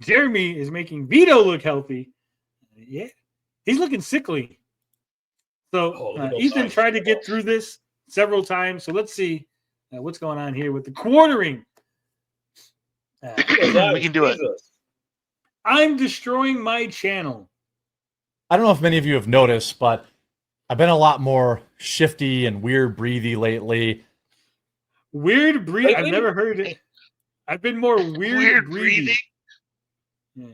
Jeremy is making Vito look healthy. Yeah, he's looking sickly. So Ethan tried to get through this several times. So let's see what's going on here with the quartering. We can do it. I'm destroying my channel. I don't know if many of you have noticed, but I've been a lot more shifty and weird breathy lately. Weird breathing? I've never heard it. I've been more weird breathing. Yeah.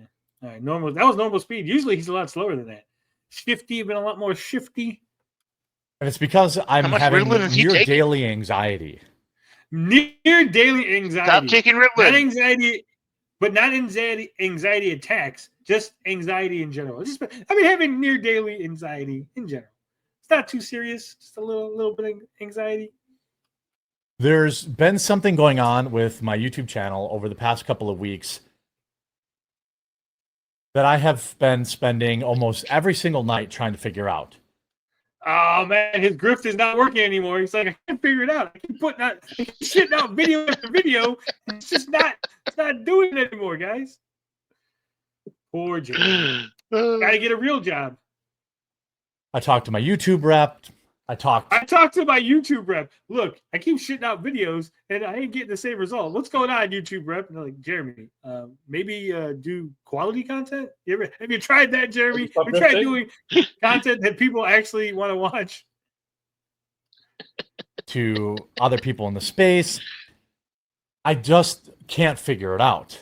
All right, normal. That was normal speed. Usually he's a lot slower than that. Shifty, been a lot more shifty. And it's because I'm having near daily anxiety. Near daily anxiety. Stop taking Ritalin. Not anxiety, but not anxiety attacks. Just anxiety in general. I've been having near daily anxiety in general. It's not too serious. Just a little bit of anxiety. There's been something going on with my YouTube channel over the past couple of weeks that I have been spending almost every single night trying to figure out. Oh man, his grift is not working anymore. He's like, I can't figure it out. I keep shitting out video after video. It's not doing it anymore, guys. Poor Joe. Gotta get a real job. I talked to my YouTube rep. I talked to my YouTube rep. Look, I keep shitting out videos and I ain't getting the same result. What's going on, YouTube rep? And they're like, Jeremy, maybe do quality content? Have you tried that, Jeremy? Have you tried doing content that people actually want to watch? To other people in the space. I just can't figure it out.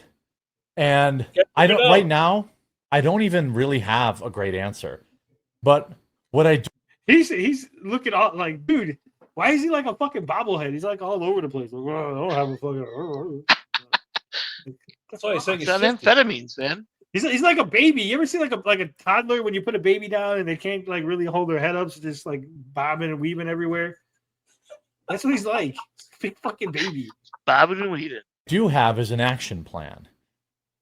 And right now, I don't even really have a great answer. But what I do, He's looking all like, dude, why is he like a fucking bobblehead? He's like all over the place. Like, I don't have a fucking. That's why he's saying it's on amphetamines, man. He's like a baby. You ever see like a toddler when you put a baby down and they can't like really hold their head up, so just like bobbing and weaving everywhere? That's what he's like. Big fucking baby. Bobbing and weaving. Do have is an action plan.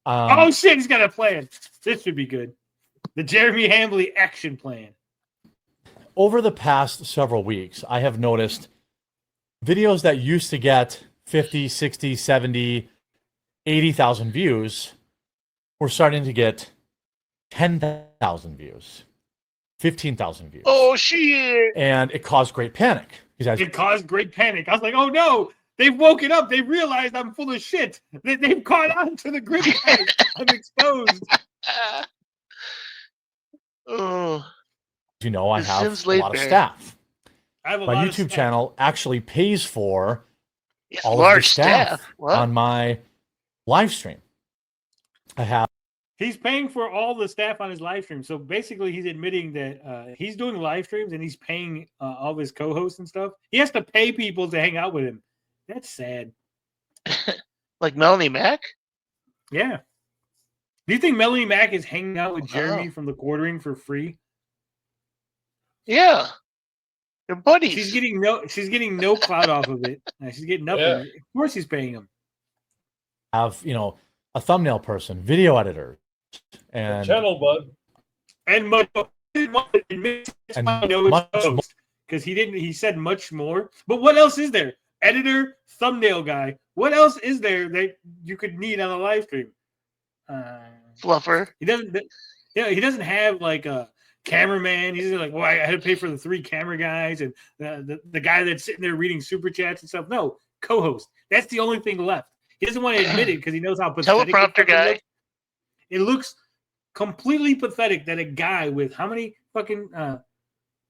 Oh shit, he's got a plan. This should be good. The Jeremy Hambley action plan. Over the past several weeks, I have noticed videos that used to get 50, 60, 70, 80,000 views were starting to get 10,000 views, 15,000 views. Oh, shit. And it caused great panic. It caused great panic. I was like, oh no, they've woken up. They realized I'm full of shit. They've caught on to the grid. I'm exposed. Oh. You know, I have a lot of staff. My YouTube channel actually pays for all of the staff on my live stream. He's paying for all the staff on his live stream. So basically, he's admitting that he's doing live streams and he's paying all of his co-hosts and stuff. He has to pay people to hang out with him. That's sad. Like Melanie Mac? Yeah. Do you think Melanie Mac is hanging out with Jeremy from the quartering for free? Yeah, they're buddies. She's getting no clout off of it. She's getting nothing. Yeah. Of course, he's paying him. Have a thumbnail person, video editor, and channel bud, and much because he said much more. But what else is there? Editor, thumbnail guy. What else is there that you could need on a live stream? Fluffer. He doesn't. He doesn't have like a cameraman. He's like, well, I had to pay for the 3 camera guys and the guy that's sitting there reading super chats and stuff. No, co-host. That's the only thing left. He doesn't want to admit it because he knows how pathetic teleprompter guy. It looks completely pathetic that a guy with how many fucking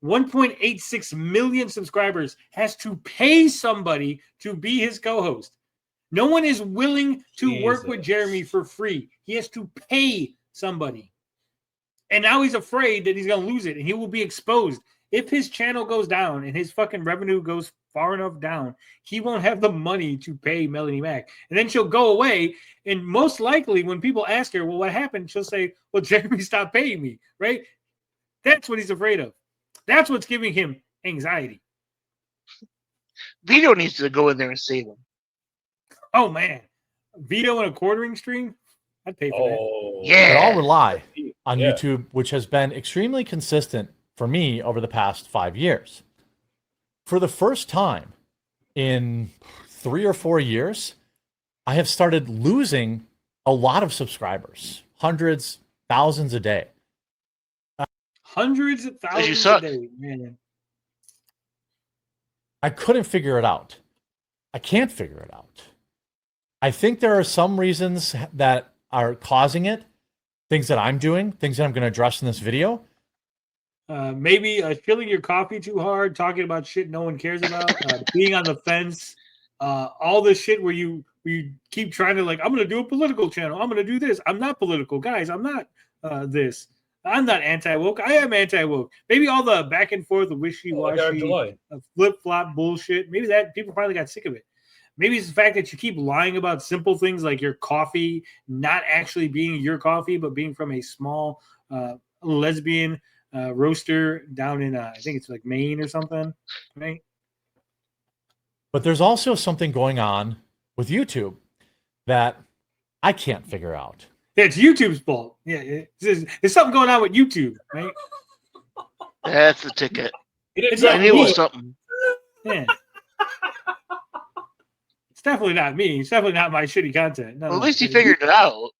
1.86 million subscribers has to pay somebody to be his co-host. No one is willing to work with Jeremy for free. He has to pay somebody. And now he's afraid that he's going to lose it and he will be exposed. If his channel goes down and his fucking revenue goes far enough down, he won't have the money to pay Melanie Mac. And then she'll go away. And most likely when people ask her, well, what happened? She'll say, well, Jeremy stopped paying me, right? That's what he's afraid of. That's what's giving him anxiety. Vito needs to go in there and save him. Oh, man. Vito in a quartering stream? I'd pay for that. Yeah. But I'll rely on YouTube, which has been extremely consistent for me over the past 5 years. For the first time in 3 or 4 years, I have started losing a lot of subscribers, hundreds, thousands a day. Hundreds of thousands a suck. day, man. I couldn't figure it out. I can't figure it out. I think there are some reasons that are causing it, things that I'm doing, things that I'm going to address in this video. Maybe filling your coffee too hard, talking about shit no one cares about, being on the fence, all this shit where you keep trying to like, I'm going to do a political channel. I'm going to do this. I'm not political, guys. I'm not this. I'm not anti-woke. I am anti-woke. Maybe all the back and forth, the wishy-washy, flip-flop bullshit. Maybe that people finally got sick of it. Maybe it's the fact that you keep lying about simple things like your coffee not actually being your coffee, but being from a small lesbian roaster down in, I think it's like Maine or something, right? But there's also something going on with YouTube that I can't figure out. Yeah, it's YouTube's fault. Yeah, there's something going on with YouTube, right? That's the ticket. It's I knew it was something. Yeah. It's definitely not me. It's definitely not my shitty content. No, well, at least he figured it out.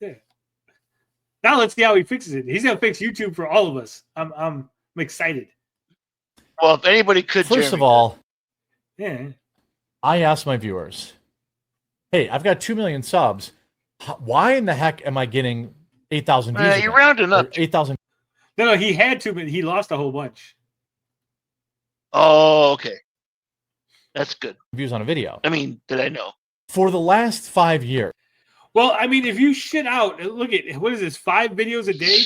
Yeah. Now let's see how he fixes it. He's gonna fix YouTube for all of us. I'm excited. Well, if anybody could, First of all, yeah, I asked my viewers, "Hey, I've got 2 million subs. Why in the heck am I getting 8,000 views? You're rounding up. 8,000. No, he had to, but he lost a whole bunch. Oh, okay. That's good. Views on a video. I mean, did I know? For the last 5 years. Well, I mean, if you shit out, look at, what is this, 5 videos a day?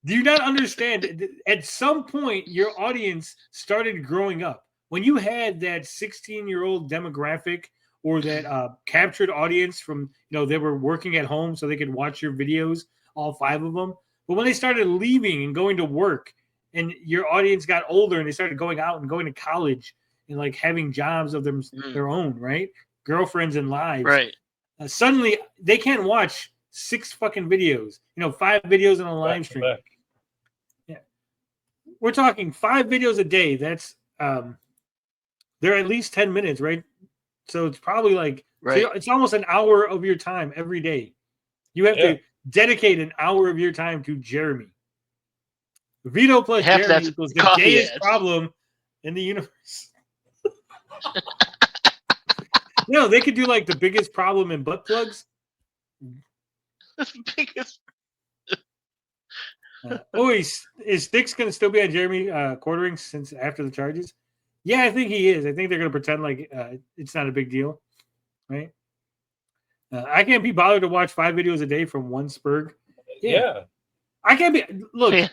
Do you not understand? At some point, your audience started growing up. When you had that 16-year-old demographic or that captured audience from, they were working at home so they could watch your videos, all 5 of them. But when they started leaving and going to work and your audience got older and they started going out and going to college and like having jobs of their own, right? Girlfriends and lives. Right. Suddenly they can't watch 6 fucking videos, 5 videos on a live stream. Yeah. We're talking 5 videos a day. That's, they're at least 10 minutes, right? So it's probably like, so it's almost an hour of your time every day. You have to dedicate an hour of your time to Jeremy. Vito plus Jeremy equals the gayest problem in the universe. They could do like the biggest problem in butt plugs. The biggest. Is Sticks going to still be on Jeremy quartering since after the charges? Yeah, I think he is. I think they're going to pretend like it's not a big deal, right? I can't be bothered to watch 5 videos a day from one Spurg. Yeah. I can't be. Look,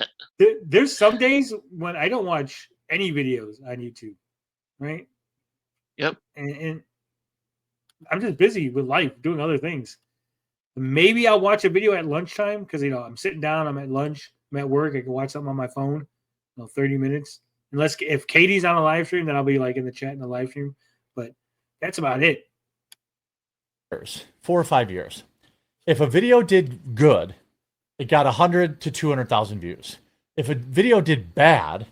there's some days when I don't watch any videos on YouTube, right? Yep. And I'm just busy with life, doing other things. Maybe I'll watch a video at lunchtime because, I'm sitting down, I'm at lunch, I'm at work, I can watch something on my phone, 30 minutes. Unless if Katie's on a live stream, then I'll be like in the chat in the live stream. But that's about it. 4 or 5 years. If a video did good, it got 100 to 200,000 views. If a video did bad,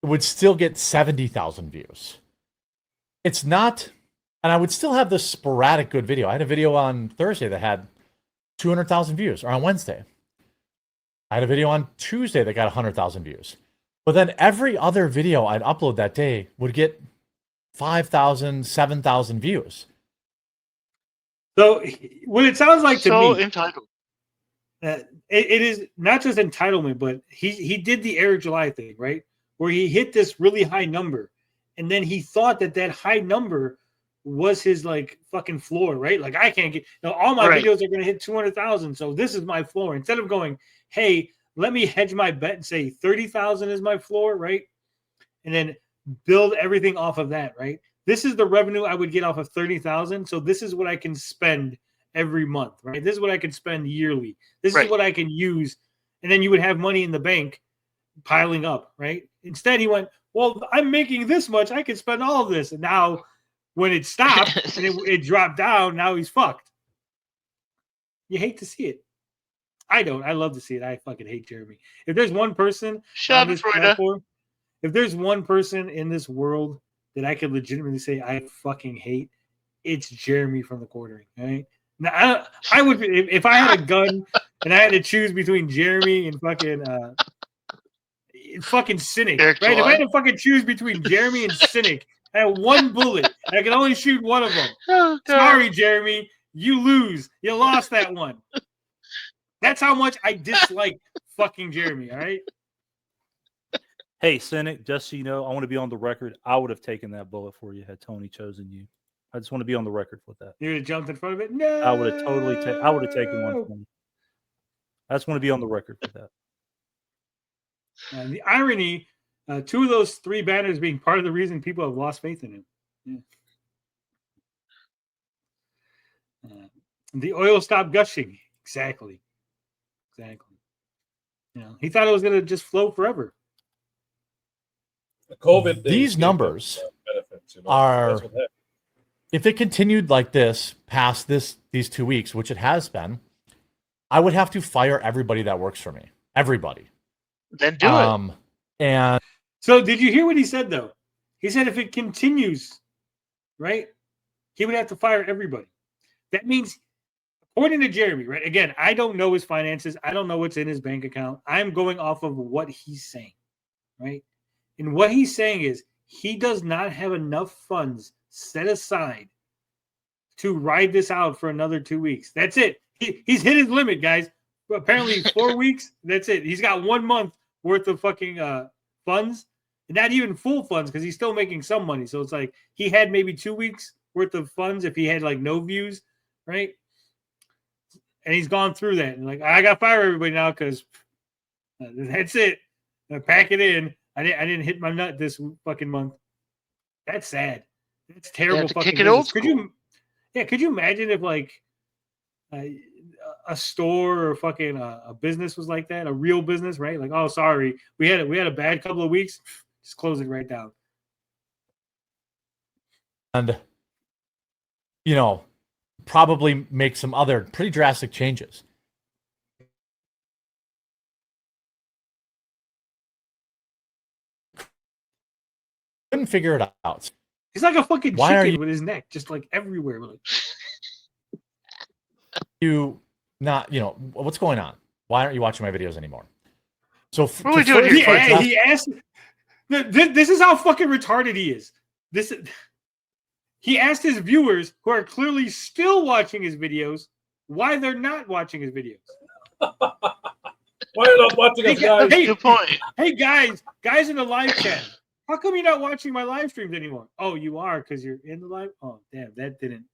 it would still get 70,000 views. It's not, and I would still have this sporadic good video. I had a video on Thursday that had 200,000 views, or on Wednesday. I had a video on Tuesday that got 100,000 views. But then every other video I'd upload that day would get 5,000, 7,000 views. So what it sounds like to me, entitled. It is not just entitlement, but he did the Eric July thing, right? Where he hit this really high number, and then he thought that high number was his like fucking floor, right? Like I can't get all my videos are going to hit 200,000, so this is my floor. Instead of going, hey, let me hedge my bet and say 30,000 is my floor, right? And then build everything off of that, right? This is the revenue I would get off of 30,000. So this is what I can spend every month, right? This is what I can spend yearly. This is what I can use. And then you would have money in the bank piling up, right? Instead, he went, well, I'm making this much. I can spend all of this. And now when it stopped and it dropped down, now he's fucked. You hate to see it. I don't. I love to see it. I fucking hate Jeremy. If there's one person on this platform, if there's one person in this world that I could legitimately say I fucking hate, it's Jeremy from the quartering. Right? Now, I would if I had a gun and I had to choose between Jeremy and fucking Cynic, Eric right? If I July. had to fucking choose between Jeremy and Cynic, I had one bullet. And I could only shoot one of them. Oh, God. Sorry, Jeremy, you lose. You lost that one. That's how much I dislike fucking Jeremy. All right. Hey, Cynic, just so you know, I want to be on the record. I would have taken that bullet for you had Tony chosen you. I just want to be on the record with that. You would have jumped in front of it. No, I would have totally I would have taken one from you. I just want to be on the record with that. The irony, 2 of those 3 banners being part of the reason people have lost faith in him. Yeah. The oil stopped gushing. Exactly. You know, he thought it was going to just flow forever. The COVID These numbers are, if it continued like this past these 2 weeks, which it has been, I would have to fire everybody that works for me. Everybody. Then do it. And So did you hear what he said, though? He said if it continues, right, he would have to fire everybody. That means, according to Jeremy, right, again, I don't know his finances. I don't know what's in his bank account. I'm going off of what he's saying, right? And what he's saying is he does not have enough funds set aside to ride this out for another 2 weeks. That's it. He's hit his limit, guys. Apparently 4 weeks. That's it. He's got 1 month worth of fucking funds, and not even full funds because he's still making some money. So it's like he had maybe 2 weeks worth of funds if he had like no views, right? And he's gone through that. And like, I got to fire everybody now because that's it. Pack it in. I didn't hit my nut this fucking month. That's sad. That's terrible. Fucking kick it old could you imagine if like a store or fucking a business was like that, a real business, right? Like, oh, sorry, we had a bad couple of weeks. Just close it right down. And you know, probably make some other pretty drastic changes. Couldn't figure it out. He's like a fucking Why are chicken you- with his neck just like everywhere. Like, You not, you know, what's going on? Why aren't you watching my videos anymore? So What are we doing here? he asked. This is how fucking retarded he is. He asked his viewers, who are clearly still watching his videos, why they're not watching his videos. Why are you not watching us, guys? Hey, Good point. hey, guys in the live chat, how come you're not watching my live streams anymore? Oh, you are because you're in the live. Oh, damn, that didn't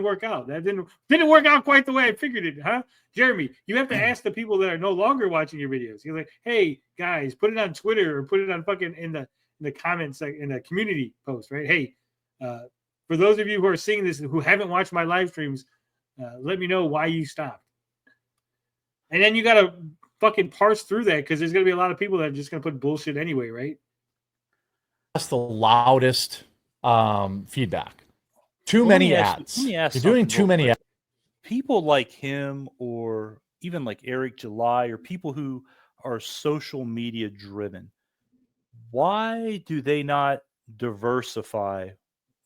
work out. That didn't work out quite the way I figured it, huh? Jeremy, you have to ask the people that are no longer watching your videos. You're like, hey guys, put it on Twitter or put it on fucking in the comments, like in the community post, right? Hey, for those of you who are seeing this who haven't watched my live streams, let me know why you stopped. And then you got to fucking parse through that because there's going to be a lot of people that are just going to put bullshit anyway, right? That's the loudest feedback. Too many ads. Let me ask You're doing too many ads. People like him, or even like Eric July, or people who are social media driven, why do they not diversify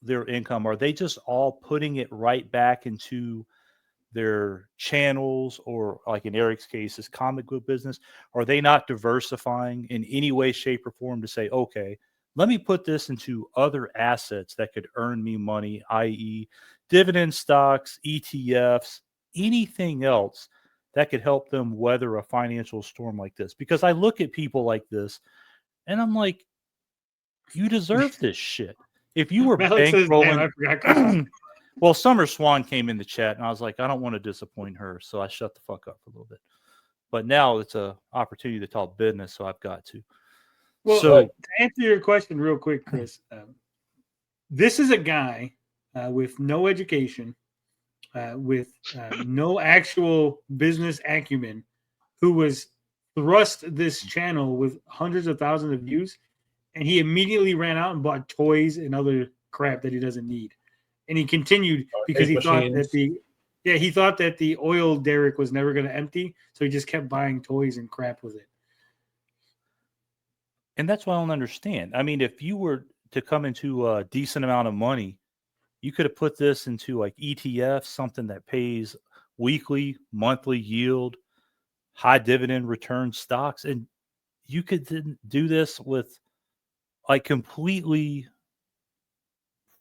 their income? Are they just all putting it right back into their channels, or like in Eric's case, his comic book business? Are they not diversifying in any way, shape, or form to say, okay, let me put this into other assets that could earn me money, i.e. dividend stocks, ETFs, anything else that could help them weather a financial storm like this? Because I look at people like this and I'm like, you deserve this shit. If you were bankrolling, well, Summer Swan came in the chat and I was like, I don't want to disappoint her. So I shut the fuck up for a little bit. But now it's an opportunity to talk business. So I've got to. Well, So to answer your question real quick, Chris, this is a guy with no education, with no actual business acumen, who was thrust this channel with hundreds of thousands of views, and he immediately ran out and bought toys and other crap that he doesn't need. And he continued because he thought that the oil derrick was never going to empty, so he just kept buying toys and crap with it. And that's what I don't understand. I mean, if you were to come into a decent amount of money You could have put this into like ETF, something that pays weekly, monthly yield, high dividend return stocks. And you could do this with like completely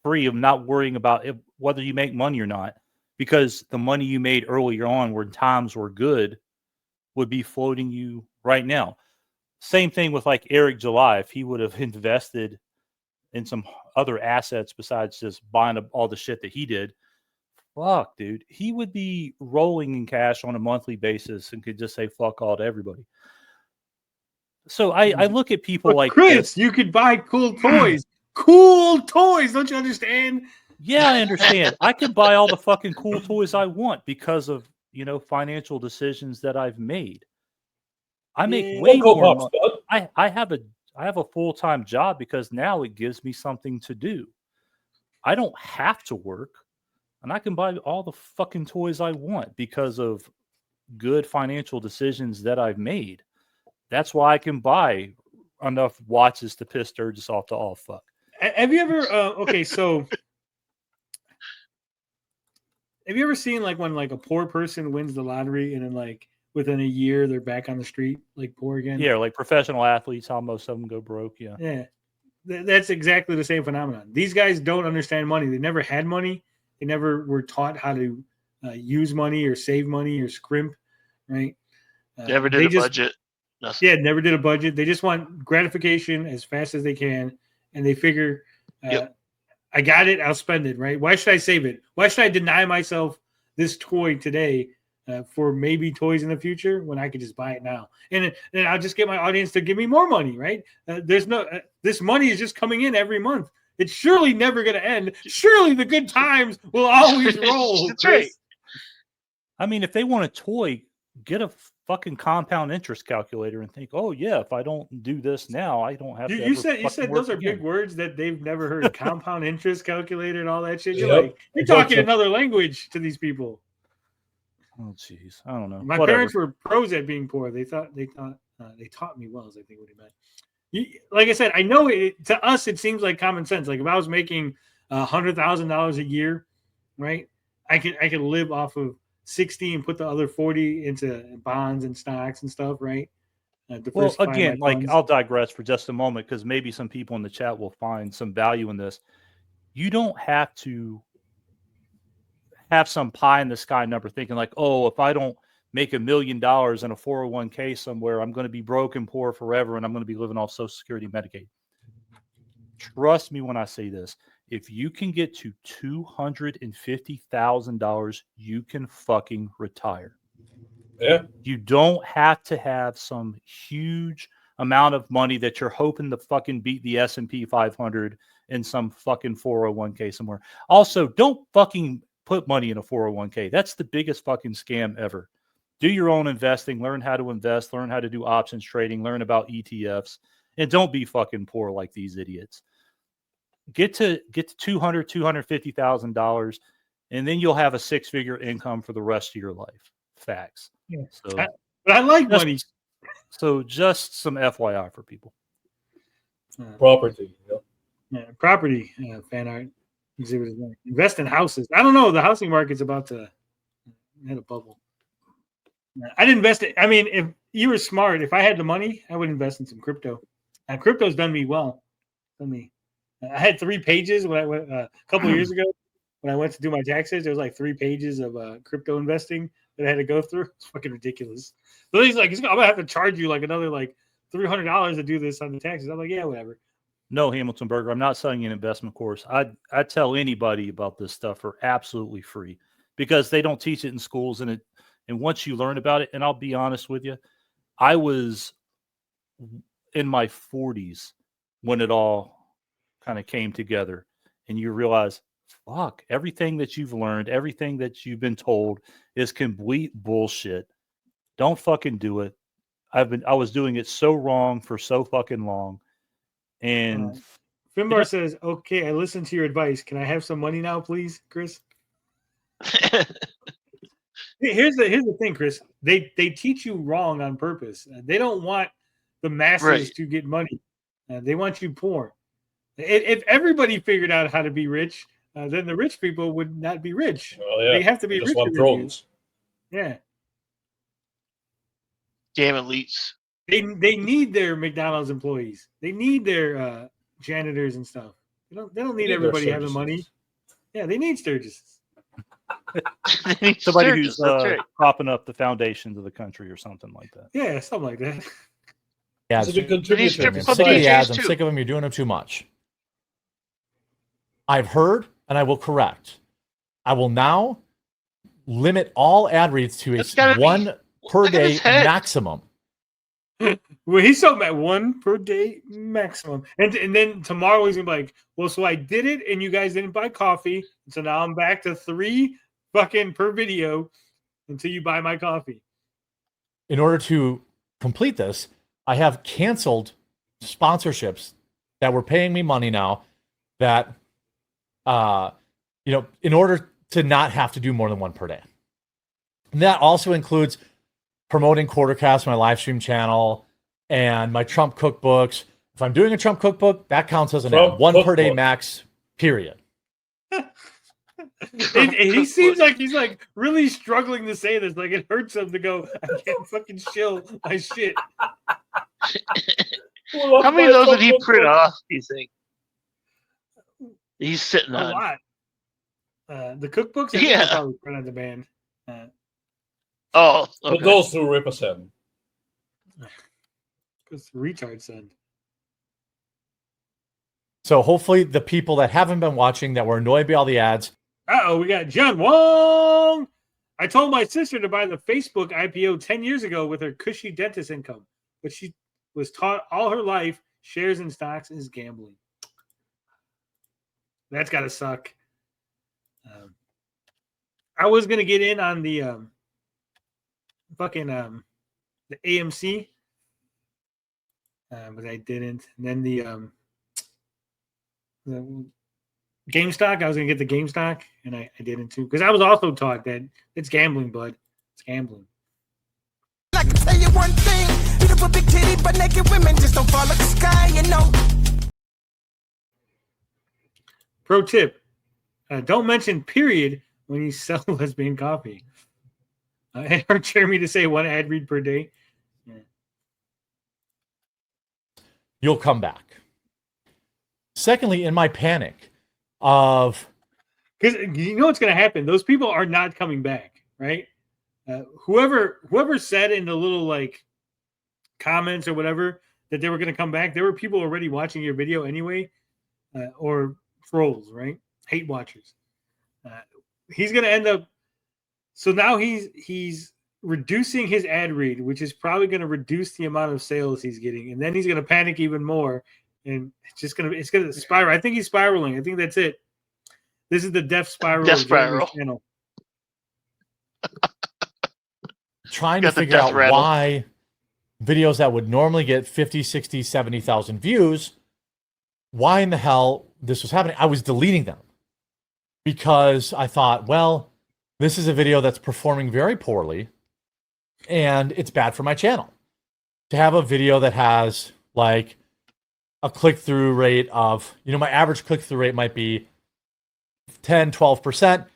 free of not worrying about whether you make money or not, because the money you made earlier on when times were good would be floating you right now. Same thing with like Eric July. If he would have invested in some other assets besides just buying all the shit that he did, fuck, dude, he would be rolling in cash on a monthly basis and could just say fuck all to everybody. So I look at people like Chris, this. you could buy cool toys. Cool toys. Don't you understand? Yeah, I understand. I can buy all the fucking cool toys I want because of, financial decisions that I've made. I make way more money. I have a full-time job because now it gives me something to do. I don't have to work, and I can buy all the fucking toys I want because of good financial decisions that I've made. That's why I can buy enough watches to piss Sturgis off to all fuck. Have you ever have you ever seen like when like a poor person wins the lottery and then like within a year they're back on the street like poor again? Yeah, like professional athletes, how most of them go broke. Yeah. That's exactly the same phenomenon. These guys don't understand money. They never had money. They never were taught how to use money or save money or scrimp, right? Never did a budget. Nothing. Yeah, never did a budget. They just want gratification as fast as they can, and they figure, I got it, I'll spend it, right? Why should I save it? Why should I deny myself this toy today for maybe toys in the future when I could just buy it now? And then I'll just get my audience to give me more money, right? There's no this money is just coming in every month. It's surely never going to end. Surely the good times will always roll. That's right. I mean, if they want a toy, get a fucking compound interest calculator and think, oh yeah, if I don't do this now, I don't have to. You said those are big words that they've never heard. Compound interest calculator and all that shit. You're talking another language to these people. Oh jeez, I don't know. My parents were pros at being poor. They taught me well, is I think what he meant. Like I said, I know to us it seems like common sense. Like if I was making $100,000 a year, right? I could live off of 60 and put the other 40 into bonds and stocks and stuff, right? Well, again, like I'll digress for just a moment because maybe some people in the chat will find some value in this. You don't have to have some pie in the sky number thinking like, oh, if I don't make $1 million in a 401k somewhere, I'm going to be broke and poor forever and I'm going to be living off Social Security and Medicaid. Trust me when I say this. If you can get to $250,000, you can fucking retire. Yeah. You don't have to have some huge amount of money that you're hoping to fucking beat the S&P 500 in some fucking 401k somewhere. Also, don't fucking put money in a 401k. That's the biggest fucking scam ever. Do your own investing, learn how to invest, learn how to do options trading, learn about ETFs, and don't be fucking poor like these idiots. Get to $250,000, and then you'll have a 6-figure income for the rest of your life. Facts. Yeah. So, but I like money. So just some FYI for people. Property. Property fan art. Invest in houses. I don't know. The housing market's about to hit a bubble. I'd invest it. I mean, if you were smart, if I had the money, I would invest in some crypto. And crypto's done me well. I had 3 pages when I went a couple of years ago when I went to do my taxes. There was like 3 pages of crypto investing that I had to go through. It's fucking ridiculous. So he's like, I'm gonna have to charge you like another like $300 to do this on the taxes. I'm like, yeah, whatever. No, Hamilton Burger, I'm not selling you an investment course. I tell anybody about this stuff for absolutely free because they don't teach it in schools, and once you learn about it, and I'll be honest with you, I was in my 40s when it all kind of came together, and you realize, fuck, everything that you've learned, everything that you've been told is complete bullshit. Don't fucking do it. I was doing it so wrong for so fucking long. And Finbar says, okay, I listened to your advice. Can I have some money now, please, Chris? Here's the thing, Chris. They teach you wrong on purpose. They don't want the masses to get money. They want you poor. If everybody figured out how to be rich, then the rich people would not be rich. Oh, yeah. They have to be Just rich. want drones. Yeah. Damn elites. They need their McDonald's employees. They need their janitors and stuff. They don't need everybody having money. Yeah, they need Sturgises. Somebody who's propping up the foundations of the country or something like that. Yeah, something like that. Yeah, It's a big contributor. I'm sick of the ads. I'm sick of them. You're doing them too much. I've heard, and I will correct. I will now limit all ad reads to a 1 per day maximum. Well, he's talking about 1 per day maximum. And then tomorrow he's going to be like, well, so I did it, and you guys didn't buy coffee. So now I'm back to 3 fucking per video until you buy my coffee. In order to complete this, I have canceled sponsorships that were paying me money now that, in order to not have to do more than 1 per day. And that also includes promoting QuarterCast, my live stream channel, and my Trump cookbooks. If I'm doing a Trump cookbook, that counts as an ad. 1 per day max, period. He seems like he's like really struggling to say this. Like it hurts him to go, I can't fucking chill my shit. How many of those did he print off, do you think? He's sitting on a lot. The cookbooks, I think probably print on demand. Okay. It goes through Ripperson. Because retard send. So hopefully the people that haven't been watching that were annoyed by all the ads. We got John Wong. I told my sister to buy the Facebook IPO 10 years ago with her cushy dentist income, but she was taught all her life shares and stocks is gambling. That's got to suck. I was going to get in on the the AMC, but I didn't. And then the GameStop, I was going to get the GameStop, and I didn't too. Because I was also taught that it's gambling, bud. It's gambling. I can tell you one thing. Beautiful big titty, but naked women just don't fall like the sky, you know. Pro tip. Don't mention period when you sell lesbian coffee. I heard Jeremy to say 1 ad read per day. Yeah. You'll come back. Secondly, in my panic of... Because you know what's going to happen? Those people are not coming back, right? Whoever said in the little like comments or whatever that they were going to come back, there were people already watching your video anyway, or trolls, right? Hate watchers. He's going to end up. So now he's reducing his ad read, which is probably going to reduce the amount of sales he's getting, and then he's going to panic even more, and it's going to spiral. I think he's spiraling. I think that's it. This is the death spiral. Death spiral. Channel. Trying to figure out why videos that would normally get 50, 60, 70,000 views, why in the hell this was happening. I was deleting them because I thought, well, this is a video that's performing very poorly and it's bad for my channel. To have a video that has like a click-through rate of, my average click-through rate might be 10, 12%.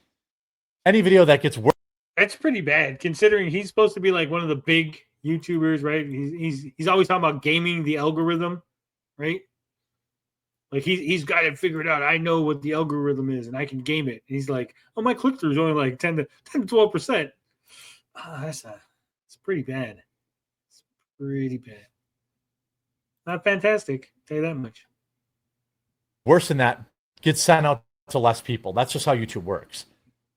Any video that gets worse. That's pretty bad considering he's supposed to be like one of the big YouTubers, right? He's always talking about gaming the algorithm, right? Like he's got it figured out. I know what the algorithm is and I can game it. And he's like, oh, my click-through is only like 10 to 12%. It's pretty bad. It's pretty bad. Not fantastic, I'll tell you that much. Worse than that, gets sent out to less people. That's just how YouTube works.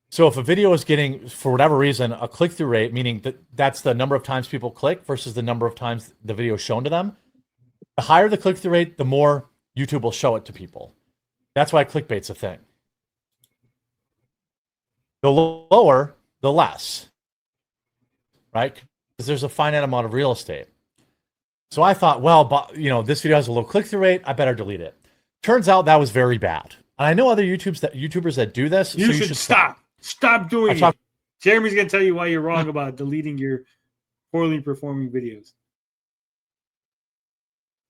So if a video is getting, for whatever reason, a click-through rate, meaning that's the number of times people click versus the number of times the video is shown to them, the higher the click-through rate, the more YouTube will show it to people. That's why clickbait's a thing. The lower, the less, right? Because there's a finite amount of real estate. So I thought, well, this video has a low click-through rate. I better delete it. Turns out that was very bad. And I know other YouTubers that do this. You should stop. Stop doing it. Jeremy's going to tell you why you're wrong about deleting your poorly performing videos.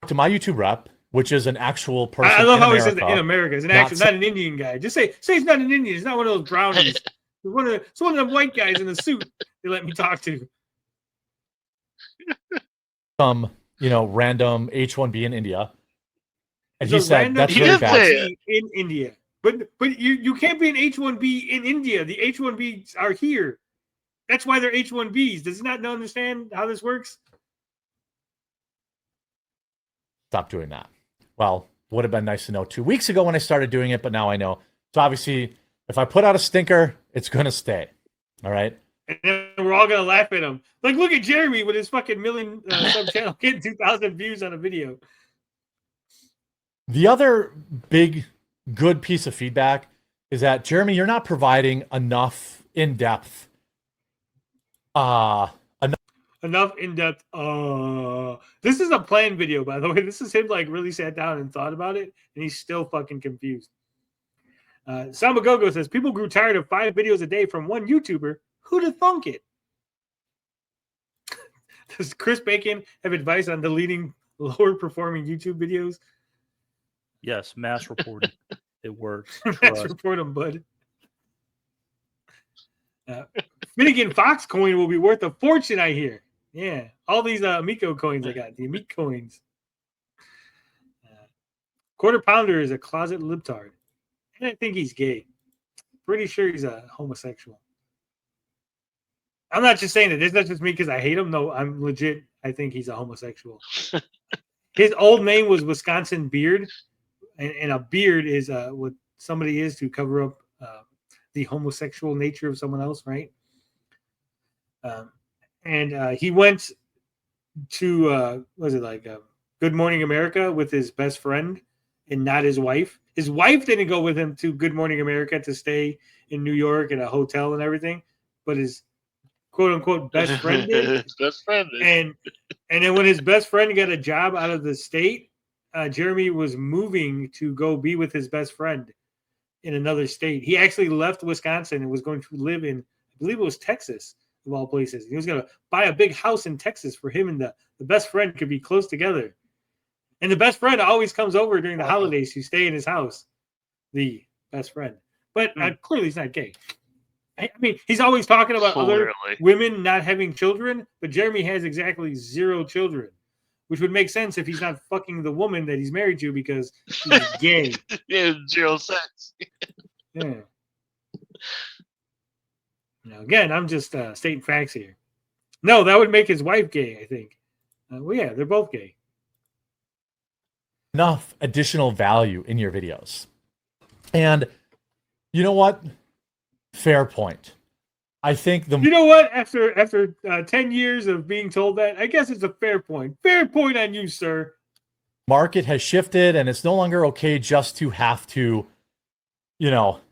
To my YouTube rep, which is an actual person. I love in how America, he says in America. It's an actual, not an Indian guy. Just say he's not an Indian. He's not one of those brownies. It's one of them white guys in a suit they let me talk to. Some, random H-1B in India. And It's he said that's really bad. In India. But you can't be an H-1B in India. The H-1Bs are here. That's why they're H-1Bs. Does he not understand how this works? Stop doing that. Well, would have been nice to know 2 weeks ago when I started doing it, but now I know. So obviously, if I put out a stinker, it's going to stay. All right? And then we're all going to laugh at him. Like, look at Jeremy with his fucking million sub channel getting 2,000 views on a video. The other big good piece of feedback is that, Jeremy, you're not providing enough in-depth enough in-depth. This is a planned video, by the way. This is him like really sat down and thought about it, and he's still fucking confused. Samagogo says people grew tired of 5 videos a day from one YouTuber. Who'd have thunk it? Does Chris Bacon have advice on deleting lower performing YouTube videos? Yes, mass reporting. It works. Mass report them, bud. Finnegan Fox coin will be worth a fortune, I hear. Yeah, all these Amico coins I got, the Amic coins. Quarter Pounder is a closet libtard. And I think he's gay. Pretty sure he's a homosexual. I'm not just saying it. It's not just me because I hate him. No, I'm legit. I think he's a homosexual. His old name was Wisconsin Beard. And a beard is what somebody is to cover up the homosexual nature of someone else, right? And he went to Good Morning America with his best friend and not his wife. His wife didn't go with him to Good Morning America to stay in New York in a hotel and everything, but his quote unquote best friend did. Best friend did. And then when his best friend got a job out of the state, Jeremy was moving to go be with his best friend in another state. He actually left Wisconsin and was going to live in, I believe it was Texas, of all places. He was going to buy a big house in Texas for him and the best friend could be close together. And the best friend always comes over during the holidays to stay in his house, the best friend. But clearly he's not gay. I mean, he's always talking about other women not having children, but Jeremy has exactly 0 children. Which would make sense if he's not fucking the woman that he's married to because he's gay. Yeah, 0 sex. Yeah. Again, I'm just stating facts here. No, that would make his wife gay, I think. Well, yeah, they're both gay. Enough additional value in your videos. And you know what? Fair point. I think you know what? After 10 years of being told that, I guess it's a fair point. Fair point on you, sir. Market has shifted, and it's no longer okay just to have to,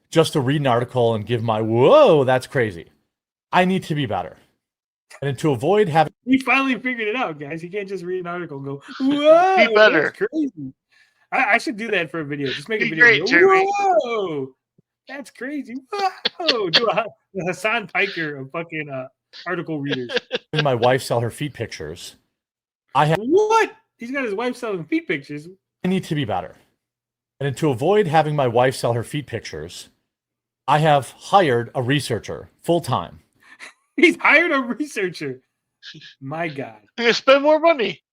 just to read an article and give my whoa, that's crazy. I need to be better, and to avoid having. He finally figured it out, guys. He can't just read an article and go, whoa, be better. That's crazy. I should do that for a video. Just make a video. Great, Jeremy. Whoa. That's crazy. Whoa. Do a Hassan Piker of fucking article readers. My wife sell her feet pictures. What? He's got his wife selling feet pictures. I need to be better. And to avoid having my wife sell her feet pictures, I have hired a researcher full-time. He's hired a researcher. My God. You're gonna spend more money.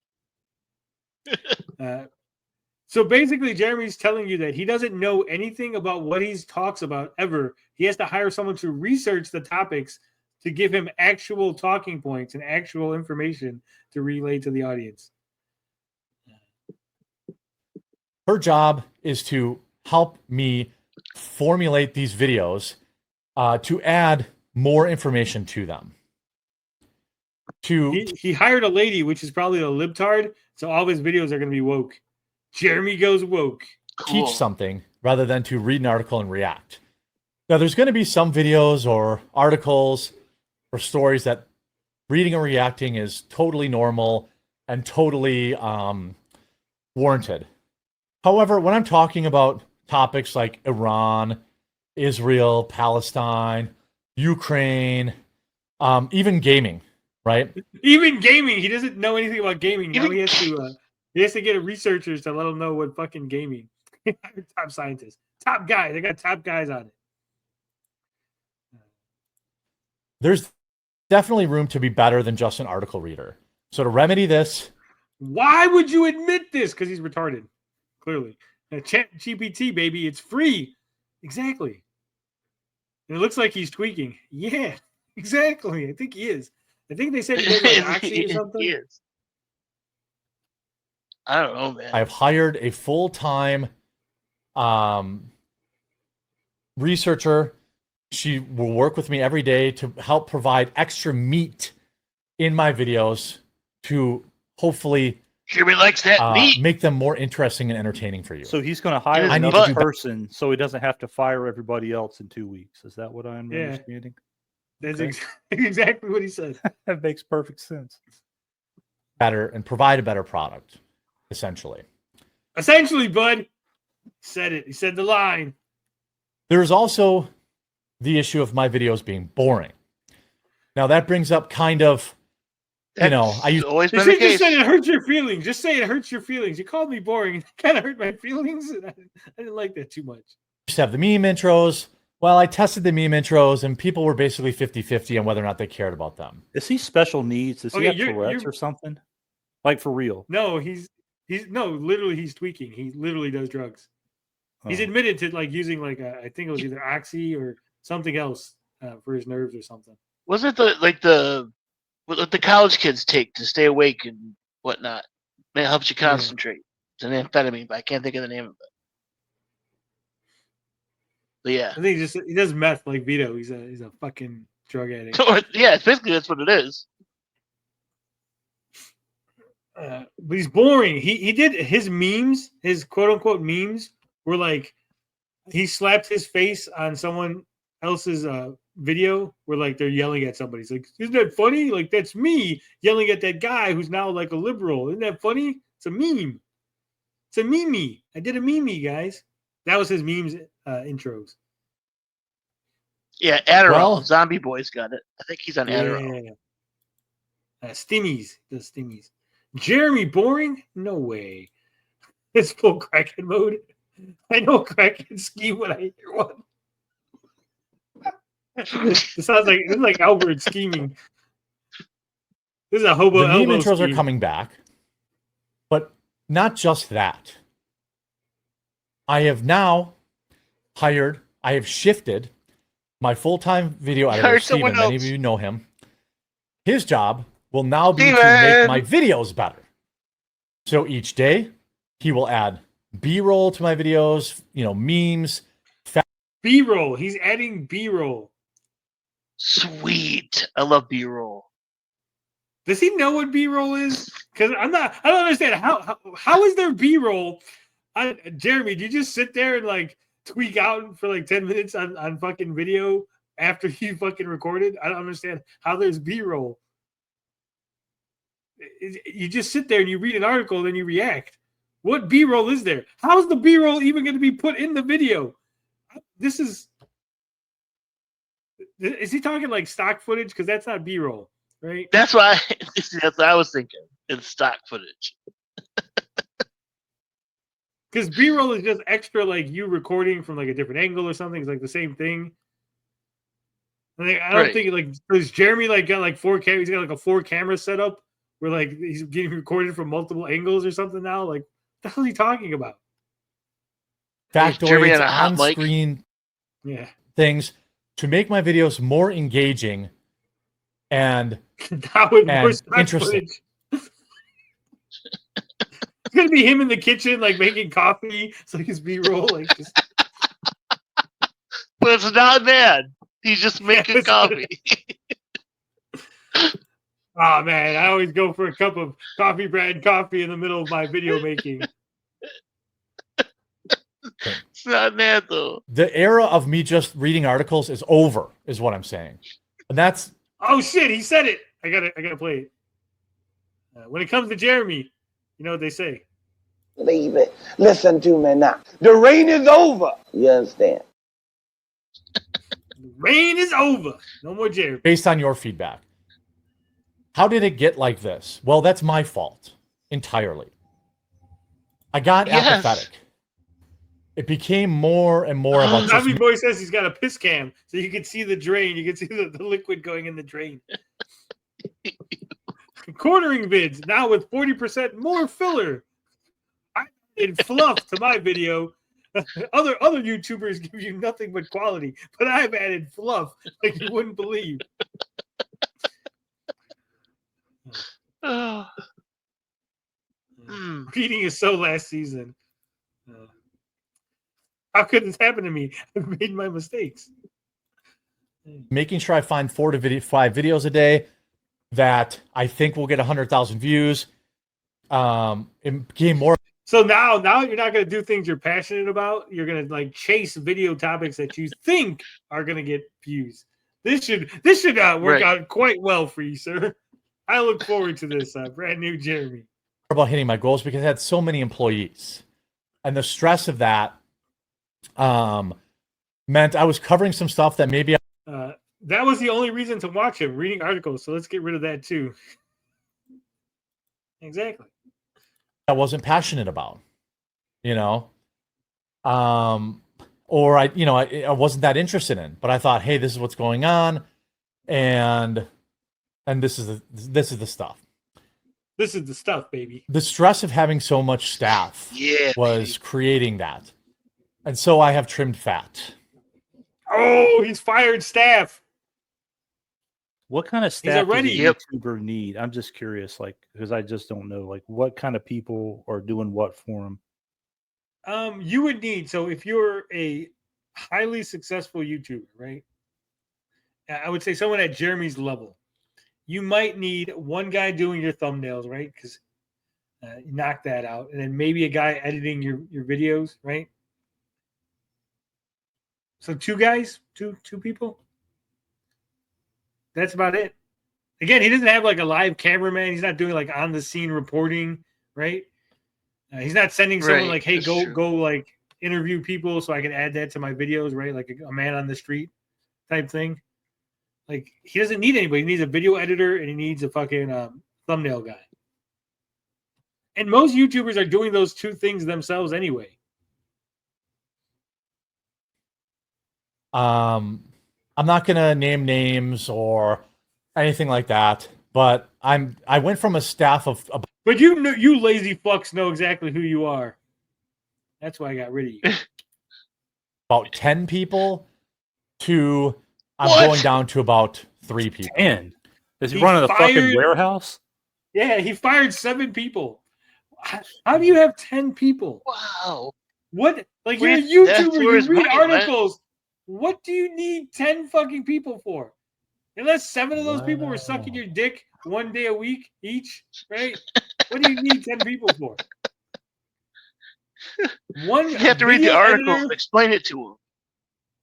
So basically, Jeremy's telling you that he doesn't know anything about what he talks about ever. He has to hire someone to research the topics to give him actual talking points and actual information to relay to the audience. Her job is to help me formulate these videos to add more information to them. He hired a lady, which is probably a libtard, so all of his videos are going to be woke. Jeremy goes woke. Cool. Teach something rather than to read an article and react. Now, there's going to be some videos or articles or stories that reading and reacting is totally normal and totally warranted. However, when I'm talking about topics like Iran, Israel, Palestine, Ukraine, even gaming, right? Even gaming. He doesn't know anything about gaming. Now he He has to get researchers to let him know what fucking gaming. Top scientists, top guys. They got top guys on it. There's definitely room to be better than just an article reader. So to remedy this, why would you admit this? Because he's retarded. Clearly, Chat GPT, baby, it's free. Exactly. And it looks like he's tweaking. Yeah, exactly. I think he is. I think they said he does like Oxy or something. He is. I don't know, man. I've hired a full-time researcher. She will work with me every day to help provide extra meat in my videos to hopefully Jeremy likes that meat. make them more interesting and entertaining for you. So he's going to hire I need another to person so he doesn't have to fire everybody else in 2 weeks. Is that what I'm understanding? That's Okay. exactly what he said. That makes perfect sense. Better and provide a better product, essentially. Essentially, bud. Said it. He said the line. There's also the issue of my videos being boring. Now that brings up kind of, you know, I used always You been the should just case. say it hurts your feelings. Just say it hurts your feelings. You called me boring. It kind of hurt my feelings. And I didn't like that too much. to have the meme intros. Well, I tested the meme intros and people were basically 50-50 on whether or not they cared about them. Is he special needs? Does he Okay, have you're- Tourette's or something? Like for real? No, he's literally he's tweaking. He literally does drugs. He's Oh. admitted to like using like I think it was either Oxy or something else for his nerves or something. Wasn't it what the college kids take to stay awake and whatnot? It helps you concentrate. It's an amphetamine, but I can't think of the name of it. But yeah. I think he does meth like Vito. He's a fucking drug addict. Yeah, basically that's what it is. But he's boring. He did his memes, his quote unquote memes were like he slapped his face on someone else's video where like they're yelling at somebody. He's like, isn't that funny? Like that's me yelling at that guy who's now like a liberal. Isn't that funny? It's a meme. It's a meme. I did a meme, guys. That was his memes intros. Yeah, Adderall. Well- Zombie Boy's got it. I think he's on Adderall. Yeah. Stimmies. The Stimmies. Jeremy boring? No way. It's full Kraken mode. I know a Kraken scheme when I hear one. It sounds like Albert scheming. This is a hobo. The meme elbow intros scheme. are coming back, but not just that. I have now shifted my full-time video editor, Hired Steven. someone Many of else. you know him. His job will now be to Steven! make my videos better. So each day, he will add B-roll to my videos, memes. B-roll. He's adding B-roll. Sweet. I love B-roll. Does he know what B-roll is? Because I don't understand how is there B-roll? Jeremy, do you just sit there and like tweak out for like 10 minutes on fucking video after you fucking recorded? I don't understand how there's B-roll. You just sit there and you read an article, then you react. What B-roll is there? How is the B-roll even going to be put in the video? Is he talking like stock footage? Because that's not B-roll, right? That's why that's what I was thinking. It's stock footage. Because B-roll is just extra, like you recording from like a different angle or something. It's like the same thing. Like, I don't Right. think like does Jeremy like got like 4K? He's got like a 4-camera setup where like he's getting recorded from multiple angles or something now. Like, what the hell is he talking about? Jeremy Factoids, on a hot mic? on-screen Yeah, things to make my videos more engaging and that would more And stock interesting. footage. It's gonna be him in the kitchen, like making coffee. It's like his B-roll, like just But it's not bad. He's just making Yes. coffee. oh man, I always go for a cup of coffee brand coffee in the middle of my video making. It's not bad though. the era of me just reading articles is over, is what I'm saying. And that's Oh shit, he said it. I gotta play it. When it comes to Jeremy, you know what they say. Leave it. Listen to me now. The rain is over. You understand? The rain is over. No more Jeremy. based on your feedback. How did it get like this? Well, that's my fault entirely. I got Yes. apathetic. It became more and more about just Tommy Boy says he's got a piss cam, so you can see the drain. You can see the liquid going in the drain. Quartering vids now with 40% more filler. I added fluff to my video. Other YouTubers give you nothing but quality, but I've added fluff like you wouldn't believe. Oh. Reading is so last season. How could this happen to me? I've made my mistakes. making sure I find 4 to 5 videos a day that I think will get 100,000 views. It became more. So now you're not going to do things you're passionate about. You're going to like chase video topics that you think are going to get views. This should work out quite well for you, sir. I look forward to this, brand new Jeremy. About hitting my goals because I had so many employees, and the stress of that meant I was covering some stuff that maybe that was the only reason to watch him, reading articles. So let's get rid of that too. Exactly. I wasn't passionate about, or I wasn't that interested in. But I thought, hey, this is what's going on, and this is the stuff. This is the stuff, baby. The stress of having so much staff was creating that. And so I have trimmed fat. Oh, he's fired staff. What kind of staff does a YouTuber need? I'm just curious, because I just don't know, what kind of people are doing what for him. You would need, so if you're a highly successful YouTuber, right? I would say someone at Jeremy's level. You might need one guy doing your thumbnails, right? Because you knock that out. And then maybe a guy editing your videos, right? So 2 guys, two people. That's about it. Again, he doesn't have like a live cameraman. He's not doing like on the scene reporting, right? He's not sending someone like, hey, go like interview people so I can add that to my videos, right? Like a man on the street type thing. Like, he doesn't need anybody. He needs a video editor and he needs a fucking thumbnail guy. And most YouTubers are doing those 2 things themselves anyway. I'm not gonna name names or anything like that, but I went from a staff of. But you lazy fucks know exactly who you are. That's why I got rid of you. About 10 people to. I'm going down to about 3 people. 10? Is he running a fucking warehouse? Yeah, he fired 7 people. How do you have 10 people? Wow. What? Like, you're a YouTuber, you read articles. What do you need 10 fucking people for? Unless 7 of those people were sucking your dick 1 day a week each, right? What do you need 10 people for? You have to read the article and explain it to him.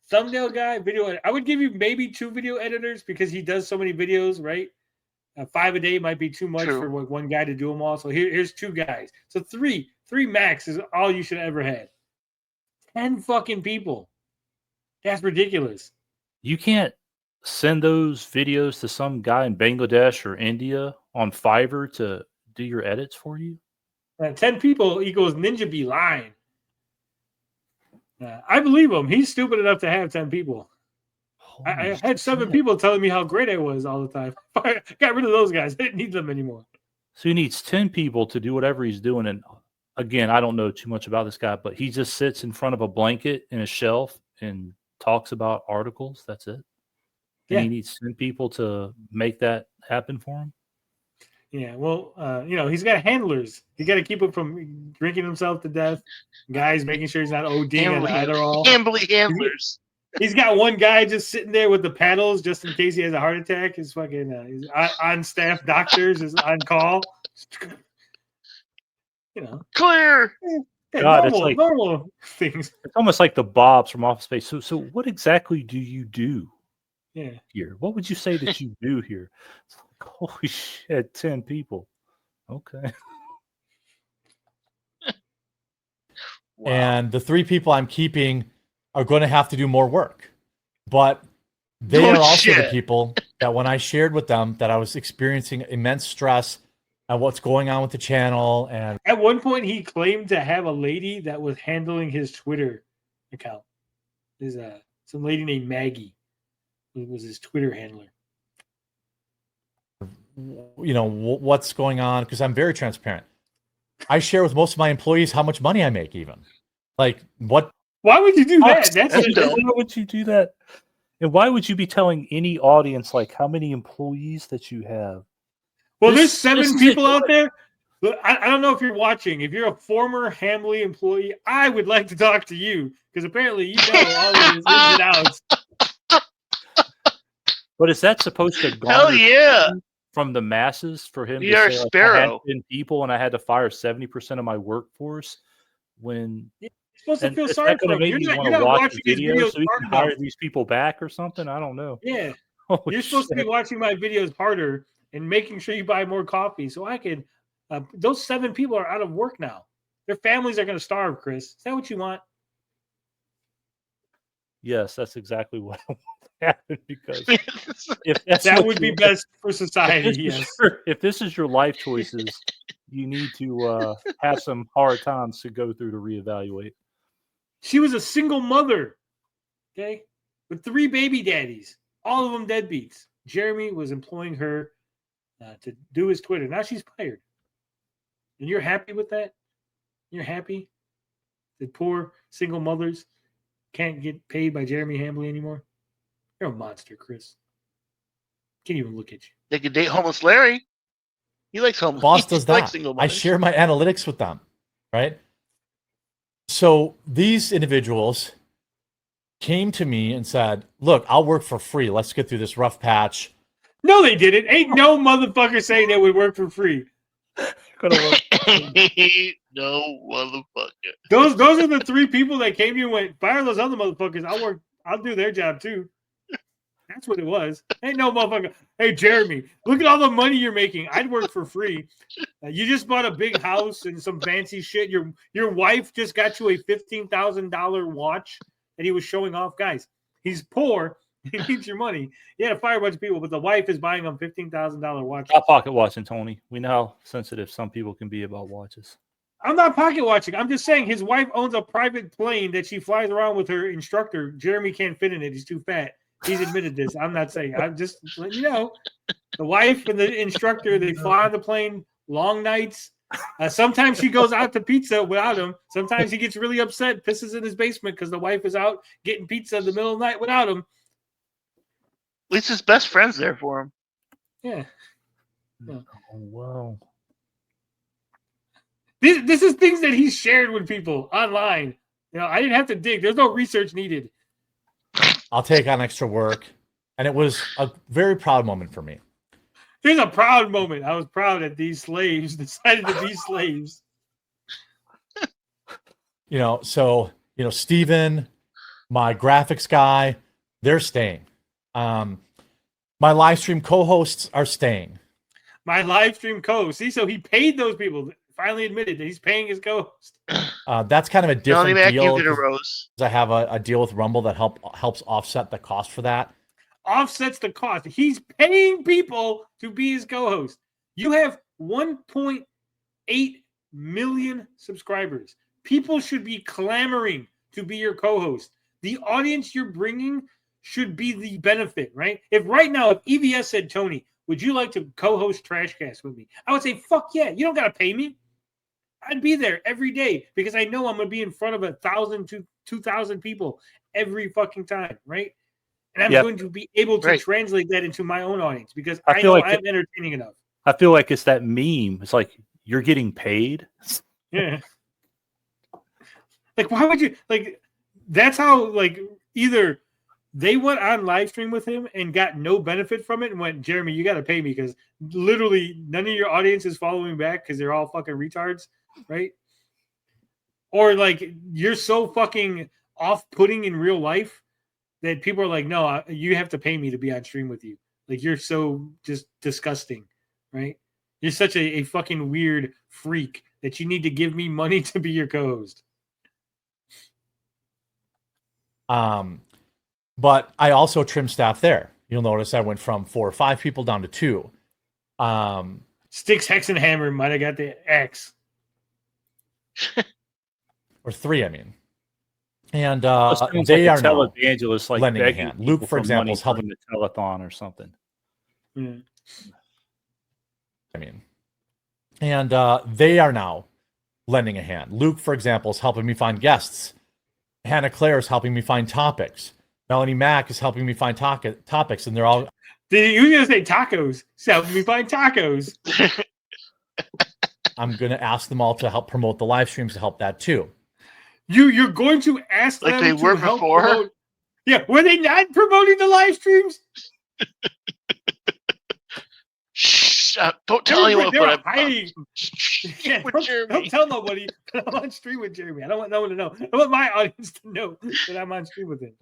Thumbnail guy, video editor. I would give you maybe 2 video editors because he does so many videos, right? 5 a day might be too much for one guy to do them all. So here's 2 guys. So 3 max is all you should ever have. 10 fucking people. That's ridiculous. You can't send those videos to some guy in Bangladesh or India on Fiverr to do your edits for you? 10 people equals Ninja Bee lying. I believe him. He's stupid enough to have 10 people. I had 7 people telling me how great I was all the time. I got rid of those guys. I didn't need them anymore. So he needs 10 people to do whatever he's doing. And again, I don't know too much about this guy, but he just sits in front of a blanket and a shelf and talks about articles. That's it. And he needs 10 people to make that happen for him. Yeah, well, he's got handlers. You got to keep him from drinking himself to death. Guys, making sure he's not ODing on Adderall. Gambling handlers. He's got one guy just sitting there with the paddles just in case he has a heart attack. His fucking his on staff doctors is on call. Clear. Yeah, God, normal things. It's almost like the Bobs from Office Space. So what exactly do you do? Here, what would you say that you do here? It's like, holy shit, 10 people. Okay. Wow. And the 3 people I'm keeping are going to have to do more work, but they are also the people that when I shared with them that I was experiencing immense stress and what's going on with the channel. And at one point, he claimed to have a lady that was handling his Twitter account. There's some lady named Maggie who was his Twitter handler. What's going on, because I'm very transparent. I share with most of my employees how much money I make, even. Like, what? Why would you do that? Why would you do that? And why would you be telling any audience, like, how many employees that you have? Well, there's 7 people out there. I don't know if you're watching. If you're a former Hamley employee, I would like to talk to you, because apparently you know all of his ins and outs. But is that supposed to Hell yeah! From the masses for him You're to say, Sparrow. I had 10 people and I had to fire 70% of my workforce? When you're supposed to feel is sorry that for gonna him. make You're me not want to watch watching the his video videos so we can hard hire enough. these people back or something? I don't know. Yeah. Holy You're supposed to be shit. watching my videos harder and making sure you buy more coffee so I can. Those 7 people are out of work now. Their families are going to starve, Chris. Is that what you want? Yes, that's exactly what I want to happen, because if that's That what would be you- best for if society, this, yes. if this is your life choices, you need to have some hard times to go through to reevaluate. She was a single mother, okay, with 3 baby daddies, all of them deadbeats. Jeremy was employing her to do his Twitter. Now she's fired. And you're happy with that? You're happy that poor single mothers can't get paid by Jeremy Hamley anymore? You're a monster, Chris. Can't even look at you. They could date homeless Larry. He likes homeless. Boss does He likes that. single I mothers. share my analytics with them, right? So these individuals came to me and said, look, I'll work for free. Let's get through this rough patch. No, they didn't. Ain't no motherfucker saying they would work for free. No motherfucker. Those are the 3 people that came to you and went, fire those other motherfuckers. I'll do their job too. That's what it was. Ain't no motherfucker. Hey, Jeremy, look at all the money you're making. I'd work for free. You just bought a big house and some fancy shit. Your wife just got you a $15,000 watch that he was showing off. Guys, he's poor. He needs your money. You had to fire a bunch of people, but the wife is buying him $15,000 watch. Stop pocket watching, Tony. We know how sensitive some people can be about watches. I'm not pocket watching. I'm just saying his wife owns a private plane that she flies around with her instructor. Jeremy can't fit in it. He's too fat. He's admitted this. I'm not saying. I'm just letting you know. The wife and the instructor, they fly on the plane, long nights. Sometimes she goes out to pizza without him. Sometimes he gets really upset, pisses in his basement because the wife is out getting pizza in the middle of the night without him. At least his best friend's there for him. Yeah. Oh, wow. This is things that he's shared with people online. I didn't have to dig. There's no research needed. I'll take on extra work. And it was a very proud moment for me. Here's a proud moment. I was proud that these slaves decided to be slaves. Steven, my graphics guy, they're staying. My live stream co-hosts are staying. My live stream co-host. See, so he paid those people. Finally admitted that he's paying his co-host. That's kind of a different deal. You get a rose. I have a deal with Rumble that helps offset the cost for that. Offsets the cost. He's paying people to be his co-host. You have 1.8 million subscribers. People should be clamoring to be your co-host. The audience you're bringing should be the benefit, right? If EVS said, Tony, would you like to co-host Trashcast with me? I would say, fuck yeah. You don't got to pay me. I'd be there every day because I know I'm going to be in front of 1,000 to 2,000 people every fucking time, right? And I'm going to be able to translate that into my own audience because I know I'm entertaining enough. I feel like it's that meme. It's like, you're getting paid? Yeah. Like, why would you, that's how, either they went on live stream with him and got no benefit from it and went, Jeremy, you got to pay me because literally none of your audience is following back because they're all fucking retards, right? Or, you're so fucking off-putting in real life that people are like, no, you have to pay me to be on stream with you. You're so just disgusting, right? You're such a fucking weird freak that you need to give me money to be your co-host. But I also trimmed staff there. You'll notice I went from 4 or 5 people down to 2. So Sticks, Hex, and Hammer might have got the X. Or 3, I mean. And they are now televangelists, like lending a hand. Luke, for example, is helping the telethon or something. Yeah. I mean, and they are now lending a hand. Luke, for example, is helping me find guests. Hannah Claire is helping me find topics. Melanie Mack is helping me find topics, and they're all. You were gonna say tacos? So helping me find tacos. I'm gonna ask them all to help promote the live streams to help that too. You're going to ask like them they to were help before? promote... Yeah, were they not promoting the live streams? Shh! Don't tell anyone. They were hiding. Yeah, don't tell nobody that I'm on stream with Jeremy. I don't want no one to know. I want my audience to know that I'm on stream with him.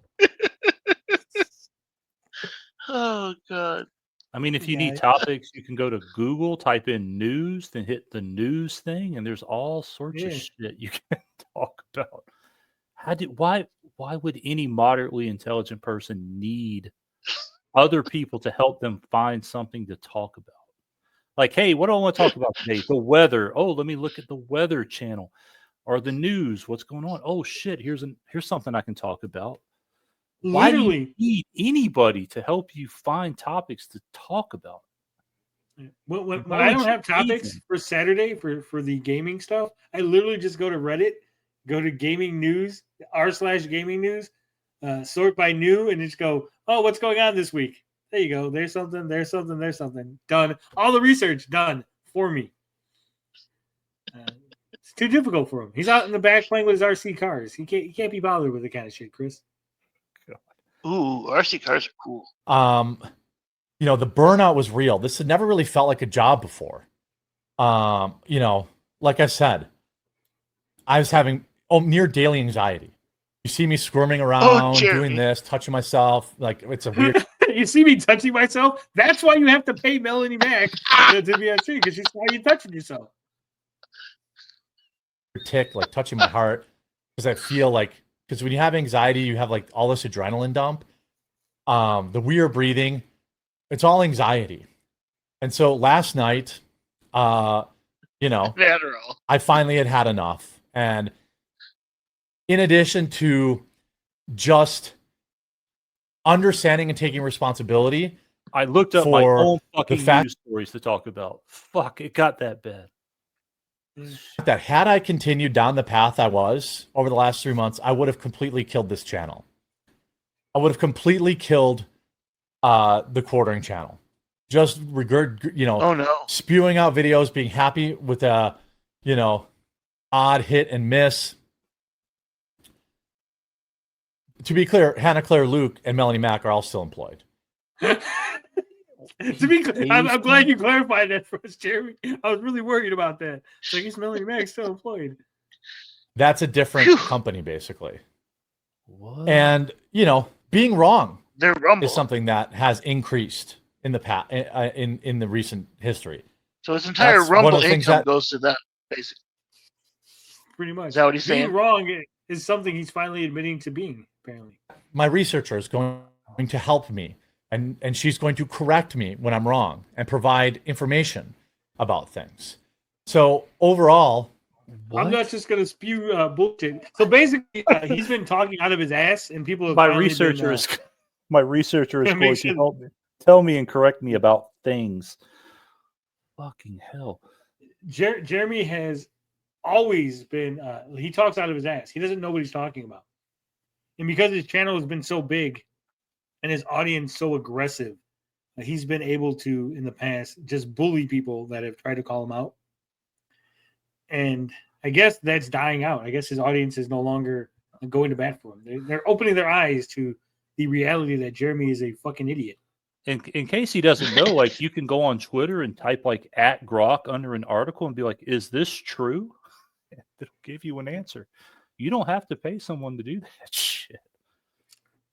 Oh God! I mean, if you need topics, you can go to Google, type in news, then hit the news thing, and there's all sorts of shit you can talk about. Why would any moderately intelligent person need other people to help them find something to talk about? Like, hey, what do I want to talk about today? The weather. Oh, let me look at the weather channel, or the news. What's going on? Oh shit, here's something I can talk about. Why do you need anybody to help you find topics to talk about? When I don't have topics for Saturday for the gaming stuff, I literally just go to Reddit, go to gaming news, r/gaming news, sort by new, and just go, oh, what's going on this week? There you go. There's something. Done. All the research done for me. It's too difficult for him. He's out in the back playing with his RC cars. He can't be bothered with the kind of shit, Chris. Ooh, RC cars are cool. The burnout was real. This had never really felt like a job before. Like I said, I was having near daily anxiety. You see me squirming around, doing this, touching myself. Like, it's a weird. You see me touching myself? That's why you have to pay Melanie Mack to be on stream, because she's why you touching yourself. Tick, like touching my heart, because I feel like, because when you have anxiety, you have like all this adrenaline dump. The weird breathing, it's all anxiety. And so last night, I finally had enough. And in addition to just understanding and taking responsibility, I looked up my own fucking news stories to talk about. Fuck, it got that bad. That had I continued down the path I was over the last 3 months, I would have completely killed this channel. I would have completely killed the quartering channel. Just spewing out videos, being happy with a odd hit and miss. To be clear, Hannah Claire, Luke, and Melanie Mack are all still employed. To be clear, I'm glad you clarified that for us, Jeremy. I was really worried about that. So I guess Melanie Mack's still employed. That's a different company, basically. What? And being wrong is something that has increased in the past, in the recent history. So his entire Rumble income goes to that, basically. Pretty much. Is that what he's saying? Being wrong is something he's finally admitting to being, apparently. My researcher is going to help me, and she's going to correct me when I'm wrong and provide information about things. So overall, I'm not just going to spew bullshit. So basically, he's been talking out of his ass, and people have my researcher is going to help me, tell me and correct me about things. Fucking hell. Jeremy has always been, he talks out of his ass. He doesn't know what he's talking about. And because his channel has been so big and his audience so aggressive, he's been able to, in the past, just bully people that have tried to call him out. And I guess that's dying out. I guess his audience is no longer going to bat for him. They're opening their eyes to the reality that Jeremy is a fucking idiot. In case he doesn't know, like, you can go on Twitter and type like @Grok under an article and be like, is this true? It'll give you an answer. You don't have to pay someone to do that shit.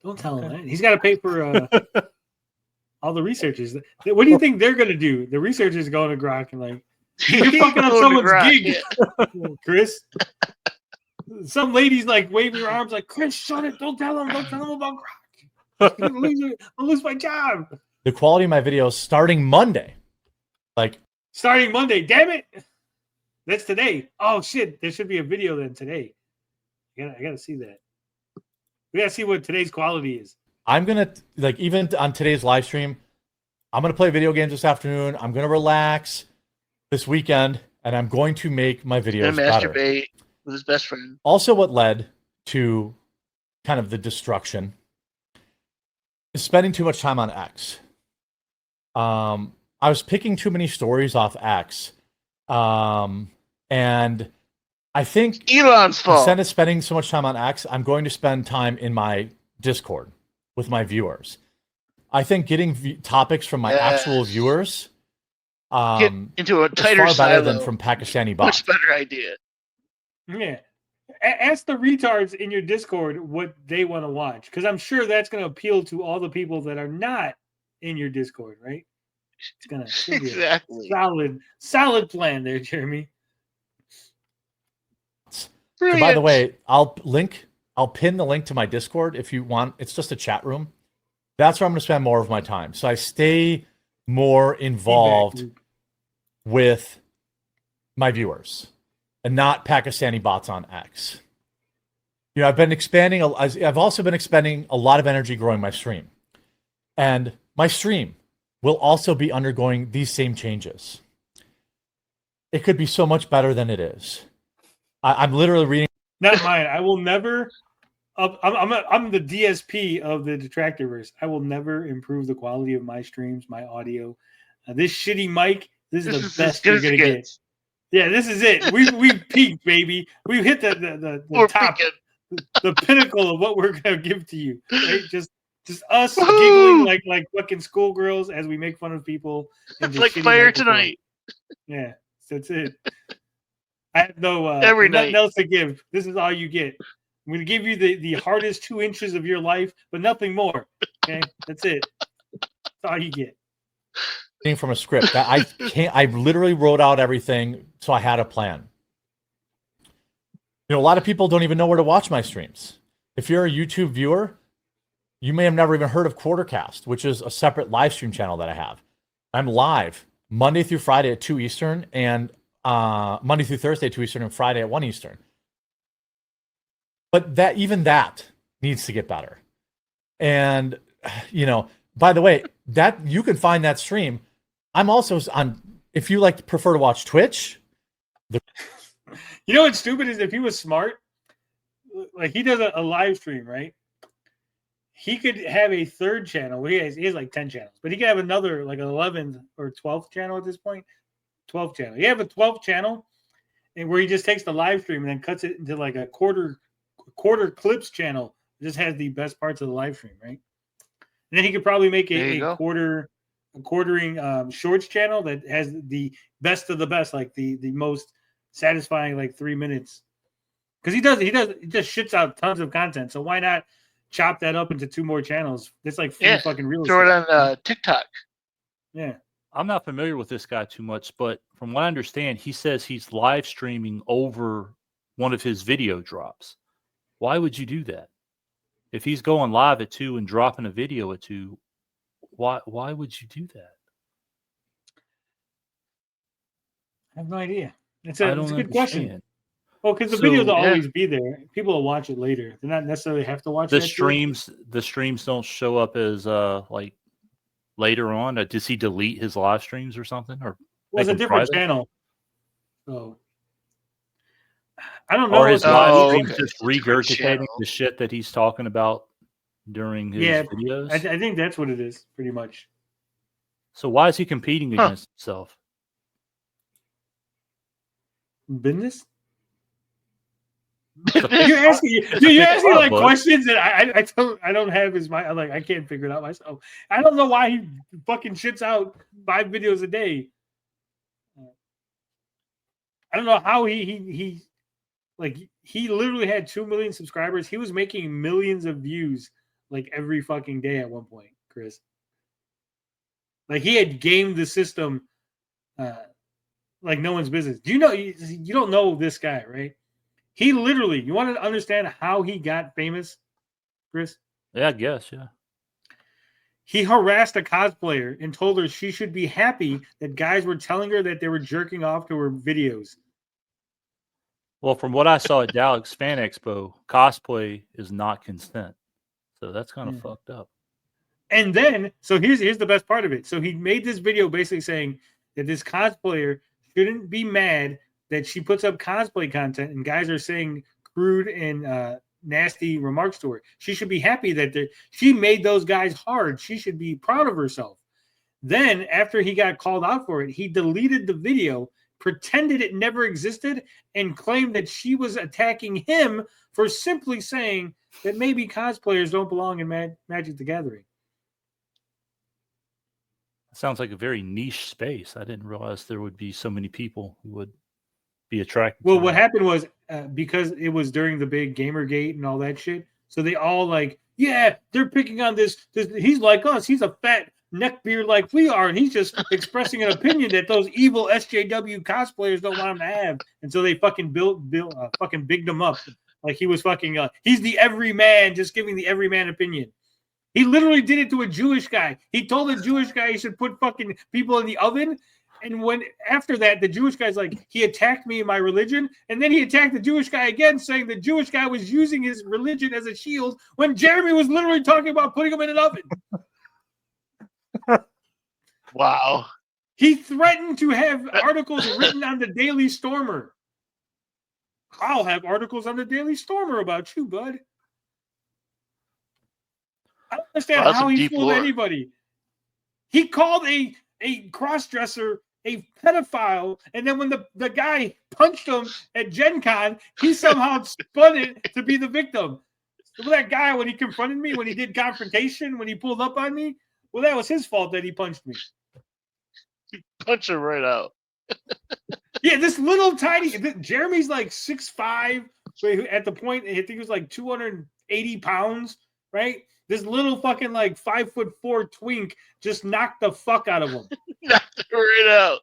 Don't tell him that. He's got to pay for all the researchers. What do you think they're going to do? The researchers going to Grok and like, you're fucking up someone's gig, Chris. Some lady's like waving her arms like, Chris, shut it. Don't tell him about Grok. I'll lose my job. The quality of my videos starting Monday, like Starting Monday. Damn it. That's today. Oh shit. There should be a video then today. I gotta see that. We gotta see what today's quality is. I'm gonna even on today's live stream, I'm gonna play video games this afternoon. I'm gonna relax this weekend, and I'm going to make my videos better. Masturbate with his best friend. Also, what led to kind of the destruction is spending too much time on X. I was picking too many stories off X, and I think Elon's fault. Instead of spending so much time on X, I'm going to spend time in my Discord with my viewers. I think getting topics from my actual viewers get into a tighter is far better silo. than from Pakistani bots. Much better idea. Yeah. Ask the retards in your Discord what they want to watch, because I'm sure that's going to appeal to all the people that are not in your Discord, right? It's going to be Exactly. a solid plan there, Jeremy. So by the way, I'll pin the link to my Discord if you want. It's just a chat room. That's where I'm going to spend more of my time. So I stay more involved with my viewers and not Pakistani bots on X. You know, I've been expanding. I've also been expending a lot of energy growing my stream, and my stream will also be undergoing these same changes. It could be so much better than it is. I'm literally reading. Not mine. I will never. I'm the DSP of the Detractorverse. I will never improve the quality of my streams, my audio. This shitty mic. This is the best you're gonna get. Yeah, this is it. We've peaked, baby. We've hit the top, the pinnacle of what we're gonna give to you. Right? Just us giggling like fucking schoolgirls as we make fun of people. It's like Fire Tonight. Yeah, that's it. I have nothing else to give. This is all you get. I'm going to give you the hardest 2 inches of your life, but nothing more. Okay, that's it. That's all you get. From a script that I literally wrote out everything, so I had a plan. You know, a lot of people don't even know where to watch my streams. If you're a YouTube viewer, you may have never even heard of QuarterCast, which is a separate live stream channel that I have. I'm live Monday through Friday at 2 Eastern, and Monday through Thursday, 2 Eastern, and Friday at 1 Eastern. But that needs to get better. And, you know, by the way, that you can find that stream. I'm also on, if you prefer to watch Twitch. You know what's stupid is if he was smart, like he does a live stream, right? He could have a third channel. He has like 10 channels, but he could have another like 11th or 12th channel at this point. 12th channel. You have a 12th channel, and where he just takes the live stream and then cuts it into like a quarter clips channel. It just has the best parts of the live stream, right? And then he could probably make a quartering shorts channel that has the best of the best, like the most satisfying like 3 minutes. Because he just shits out tons of content. So why not chop that up into 2 more channels? It's like free fucking real estate. Throw it on TikTok. Yeah. I'm not familiar with this guy too much, but from what I understand, he says he's live streaming over one of his video drops. Why would you do that? If he's going live at 2 and dropping a video at 2, why would you do that? I have no idea. It's a good question. Well, because the videos will always be there. People will watch it later. They're not necessarily have to watch the streams. The streams don't show up as like later on. Does he delete his live streams or something? Or it's a different channel. So I don't know. Or his live streams just regurgitating the shit that he's talking about during his videos? I think that's what it is, pretty much. So why is he competing against himself? Business? You're asking like questions that I don't have his mind. Like I can't figure it out myself. I don't know why he fucking shits out 5 videos a day. I don't know how he literally had 2 million subscribers. He was making millions of views like every fucking day at one point, Chris. Like he had gamed the system like no one's business. Do you know you don't know this guy, right? He literally, you want to understand how he got famous, Chris? Yeah, I guess, yeah. He harassed a cosplayer and told her she should be happy that guys were telling her that they were jerking off to her videos. Well, from what I saw at Dallas Fan Expo, cosplay is not consent. So that's kind of fucked up. And then, so here's the best part of it. So he made this video basically saying that this cosplayer shouldn't be mad that she puts up cosplay content and guys are saying crude and nasty remarks to her. She should be happy that she made those guys hard. She should be proud of herself. Then, after he got called out for it, he deleted the video, pretended it never existed, and claimed that she was attacking him for simply saying that maybe cosplayers don't belong in Magic the Gathering. Sounds like a very niche space. I didn't realize there would be so many people who would be attracted. Well, what happened was because it was during the big Gamergate and all that shit, so they all like, yeah, they're picking on this. He's like us. He's a fat neckbeard like we are, and he's just expressing an opinion that those evil SJW cosplayers don't want him to have, and so they fucking fucking bigged him up like he was fucking. He's the everyman, just giving the everyman opinion. He literally did it to a Jewish guy. He told the Jewish guy he should put fucking people in the oven. And when after that, the Jewish guy's like, he attacked me in my religion. And then he attacked the Jewish guy again, saying the Jewish guy was using his religion as a shield when Jeremy was literally talking about putting him in an oven. Wow. He threatened to have articles written on the Daily Stormer. I'll have articles on the Daily Stormer about you, bud. I don't understand how he fooled anybody. He called a cross-dresser a pedophile, and then when the guy punched him at Gen Con, he somehow spun it to be the victim. So that guy, when he confronted me, when he did confrontation, when he pulled up on me, well, that was his fault that he punched me. He punched him right out. Yeah, this little tiny Jeremy's like 6'5", at the point, I think he was like 280 pounds, right? This little fucking like 5'4" twink just knocked the fuck out of him. Knocked it right out.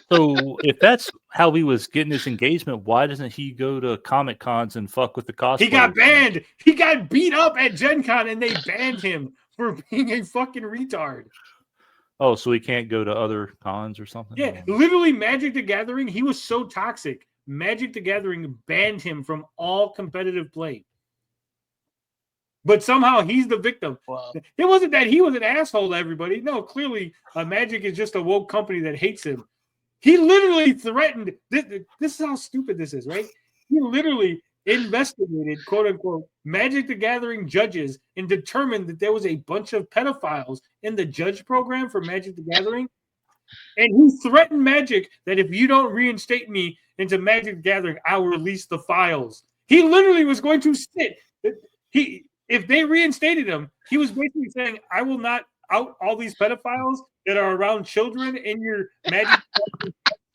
So if that's how he was getting his engagement, why doesn't he go to Comic Cons and fuck with the cosplayers? He got banned. He got beat up at Gen Con and they banned him for being a fucking retard. Oh, so he can't go to other cons or something? Yeah, literally Magic the Gathering, he was so toxic. Magic the Gathering banned him from all competitive play. But somehow he's the victim. Wow. It wasn't that he was an asshole to everybody. No, clearly Magic is just a woke company that hates him. He literally threatened. This is how stupid this is, right? He literally investigated, quote unquote, Magic the Gathering judges and determined that there was a bunch of pedophiles in the judge program for Magic the Gathering. And he threatened Magic that if you don't reinstate me into Magic the Gathering, I'll release the files. He literally was going to sit. If they reinstated him, he was basically saying, I will not out all these pedophiles that are around children in your Magic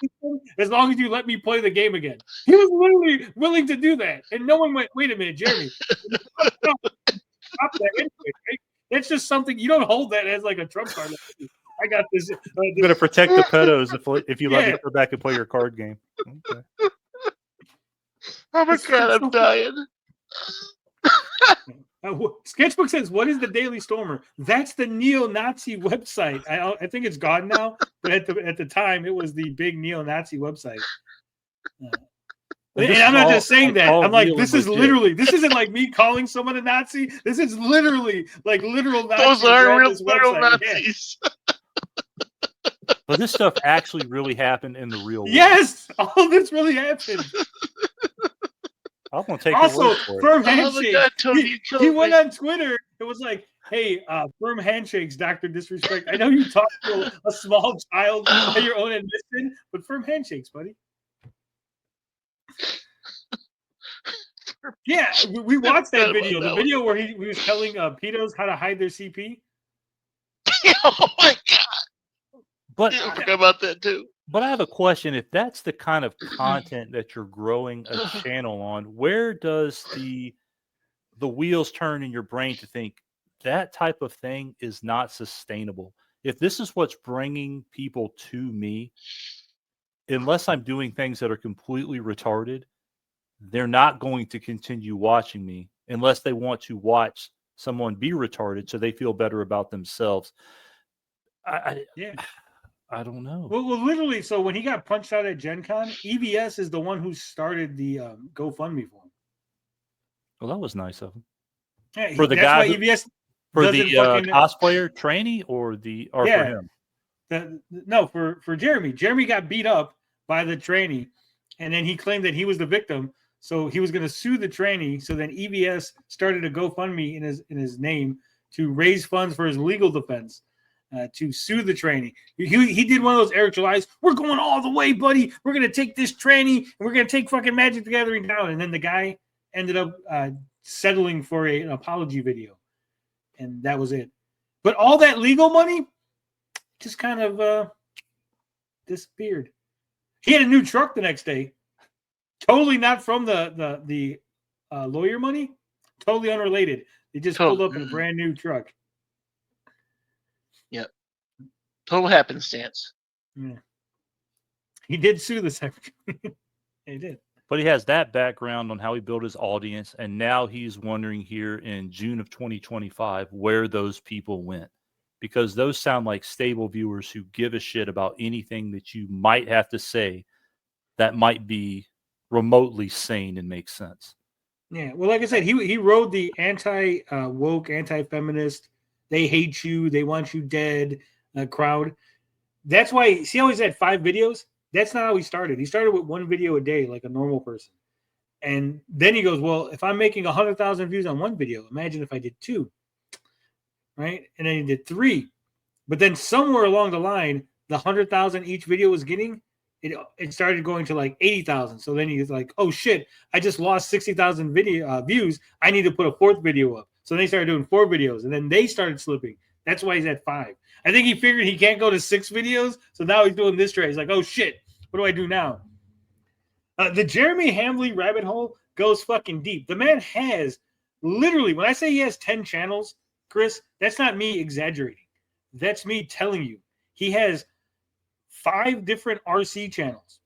system as long as you let me play the game again. He was literally willing to do that. And no one went, wait a minute, Jeremy. Stop that anyway, right? That's just something, you don't hold that as like a trump card. I got this. I'm going to protect the pedos if you let me go back and play your card game. Okay. Oh my God, I'm dying. Sketchbook says, what is the Daily Stormer? That's the neo-Nazi website. I think it's gone now, but at the time, it was the big neo-Nazi website. And I'm not just saying that. I'm like, this is literally, this isn't like me calling someone a Nazi. This is literally like literal Nazis. Those are literal Nazis. Yeah. But this stuff actually really happened in the real world. Yes! All this really happened. I'm going to take also, your word for it. firm handshake. God, Tony, he went on Twitter. It was like, hey, firm handshakes, Dr. Disrespect. I know you talked to a small child by your own admission, but firm handshakes, buddy. Yeah, we watched that video. The video where he was telling pedos how to hide their CP. Oh my God. But I forgot about that too. But I have a question. If that's the kind of content that you're growing a channel on, where does the wheels turn in your brain to think that type of thing is not sustainable? If this is what's bringing people to me, unless I'm doing things that are completely retarded, they're not going to continue watching me unless they want to watch someone be retarded so they feel better about themselves. I don't know. Well, literally, so when he got punched out at Gen Con, EBS is the one who started the GoFundMe for him. Well, that was nice of him. Yeah, For the that's guy why who- EBS For the doesn't fucking cosplayer trainee or for him? No, for Jeremy. Jeremy got beat up by the trainee, and then he claimed that he was the victim. So he was going to sue the trainee. So then EBS started a GoFundMe in his name to raise funds for his legal defense, to sue the trainee. He did one of those Eric July's. We're going all the way, buddy. We're going to take this trainee and we're going to take fucking Magic the Gathering down. And then the guy ended up settling for an apology video, and that was it. But all that legal money just kind of disappeared. He had a new truck the next day. Totally not from the lawyer money. Totally unrelated. They just pulled up in a brand new truck. Yep. Total happenstance. Yeah. He did sue the secretary. He did. But he has that background on how he built his audience, and now he's wondering here in June of 2025 where those people went. Because those sound like stable viewers who give a shit about anything that you might have to say that might be remotely sane and make sense. Yeah, well, like I said, he rode the anti-woke, anti-feminist, they hate you, they want you dead crowd. That's why, see how he's had 5 videos? That's not how he started. He started with 1 video a day like a normal person. And then he goes, well, if I'm making 100,000 views on 1 video, imagine if I did 2. Right? And then he did 3. But then somewhere along the line, the 100,000 each video was getting, it started going to like 80,000. So then he's like, oh shit, I just lost 60,000 video views. I need to put a 4th video up. So they started doing 4 videos, and then they started slipping. That's why he's at 5. I think he figured he can't go to 6 videos. So now he's doing this trade. He's like, oh shit, what do I do now? The Jeremy Hambley rabbit hole goes fucking deep. The man has literally, when I say he has 10 channels, Chris, that's not me exaggerating. That's me telling you. He has 5 different RC channels.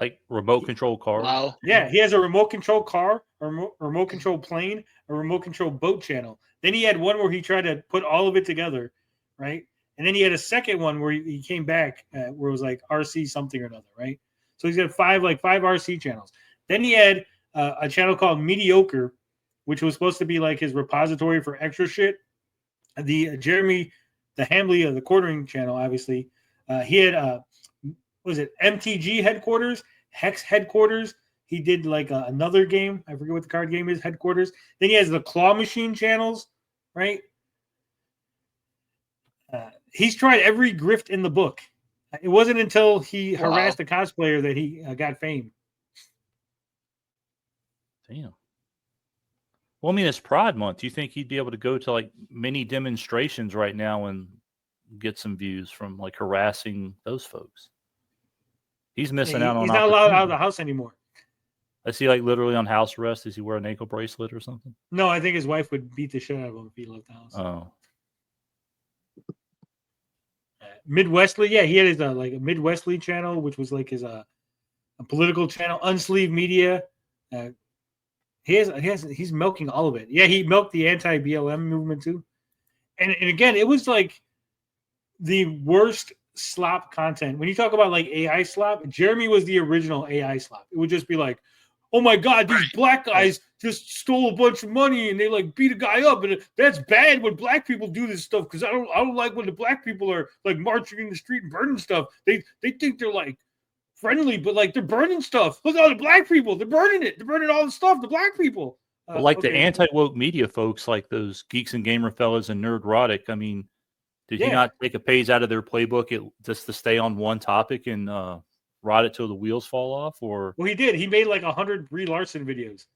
Like remote control car. Wow. Yeah, he has a remote control car, a remote control plane, a remote control boat channel. Then he had one where he tried to put all of it together, right? And then he had a second one where he came back where it was like RC something or another, right? So he's got 5 RC channels. Then he had a channel called Mediocre, which was supposed to be like his repository for extra shit. The Jeremy, the Hambley of the quartering channel, obviously. He had, was it MTG headquarters, Hex headquarters. He did like another game. I forget what the card game is, headquarters. Then he has the Claw Machine channels, right? He's tried every grift in the book. It wasn't until he harassed a cosplayer that he got fame. Damn. Well, I mean, it's Pride Month. Do you think he'd be able to go to like many demonstrations right now and get some views from like harassing those folks? He's missing out on. He's not allowed out of the house anymore. Is he like literally on house arrest? Does he wear an ankle bracelet or something? No, I think his wife would beat the shit out of him if he left the house. Oh. Midwestly, yeah, he had his like a Midwestly channel, which was like his a political channel, Unsleeved Media. He's milking all of it. Yeah, he milked the anti-BLM movement too. And again, it was like the worst slop content. When you talk about like AI slop, Jeremy was the original AI slop. It would just be like, oh my God, these black guys just stole a bunch of money and they like beat a guy up. And that's bad when black people do this stuff, because I don't like when the black people are like marching in the street and burning stuff. They think they're like friendly, but like they're burning stuff. Look at all the black people. They're burning it. They're burning all the stuff. The black people. Well, like the anti-woke media folks, like those Geeks and Gamer fellas and Nerdrotic, I mean, did he not take a page out of their playbook just to stay on one topic and ride it till the wheels fall off? Or well, he did. He made like 100 Brie Larson videos.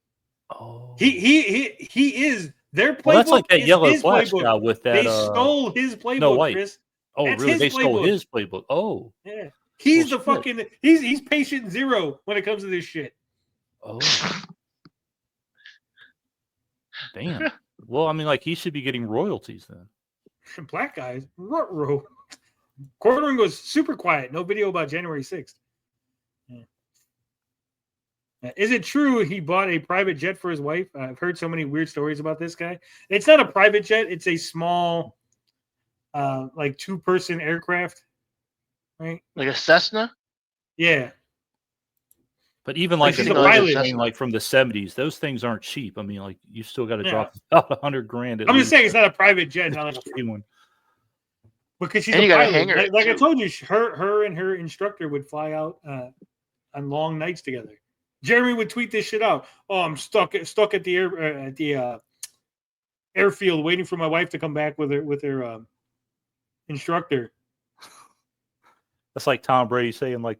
Oh, he is their playbook. Well, that's like that Yellow Flash guy with that. They stole his playbook. No, white. Chris. Oh, That's really? They playbook. stole his playbook. Oh, yeah. He's well, the fucking. He's patient zero when it comes to this shit. Oh, damn. Well, I mean, like he should be getting royalties then. Black guys, quartering was super quiet. No video about January 6th. Yeah. Is it true he bought a private jet for his wife? I've heard so many weird stories about this guy. It's not a private jet. It's a small, like 2-person aircraft, right? Like a Cessna? Yeah. But even like she's an a pilot. plane, like from the 70s, those things aren't cheap. I mean, like you still got to Yeah. drop about $100,000. I'm just saying it's not a private jet. Not like Just free one. because she's And a you got a pilot. hangar, Like I too. told you, her and her instructor would fly out on long nights together. Jeremy would tweet this shit out. Oh, I'm stuck at the airfield waiting for my wife to come back with her instructor. That's like Tom Brady saying, like,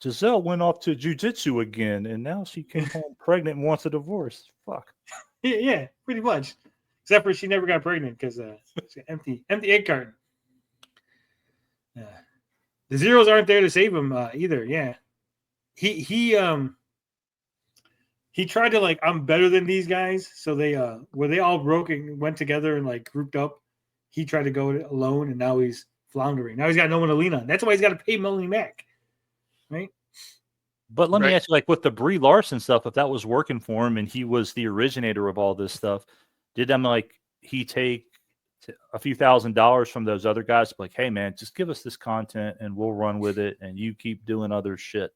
Giselle went off to jiu-jitsu again, and now she came home pregnant and wants a divorce. Fuck. Yeah, pretty much. Except for she never got pregnant because empty egg carton. The Zeros aren't there to save him either. Yeah, he tried to like, I'm better than these guys. So they where they all broke and went together and like grouped up. He tried to go alone, and now he's floundering. Now he's got no one to lean on. That's why he's got to pay Melanie Mack, right? But let me Right. ask you, like with the Brie Larson stuff, if that was working for him and he was the originator of all this stuff, did he take a few $1,000s from those other guys? Like, hey man, just give us this content and we'll run with it, and you keep doing other shit.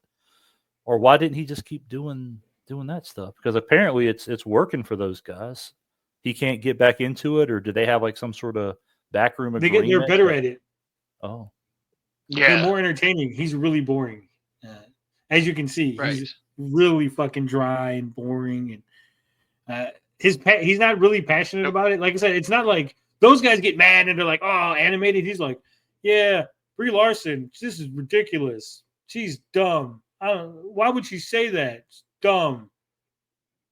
Or why didn't he just keep doing that stuff? Because apparently it's working for those guys. He can't get back into it, or do they have like some sort of backroom agreement? They're better at it. Oh, They're Yeah. more entertaining. He's really boring. As you can see, Right. he's really fucking dry and boring. And he's not really passionate about it. Like I said, it's not like those guys get mad and they're like, oh, animated. He's like, yeah, Brie Larson, this is ridiculous. She's dumb. Why would she say that? It's dumb.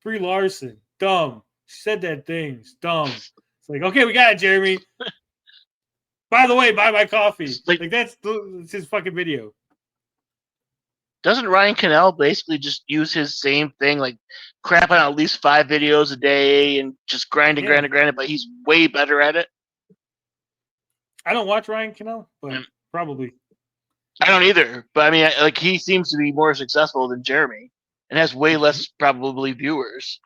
Brie Larson, dumb. She said that thing. It's dumb. It's like, okay, we got it, Jeremy. By the way, buy my coffee. Like that's his fucking video. Doesn't Ryan Cannell basically just use his same thing, like crap on at least 5 videos a day and just grind it, but he's way better at it? I don't watch Ryan Cannell, but probably. I don't either, but I mean, like he seems to be more successful than Jeremy and has way less probably viewers.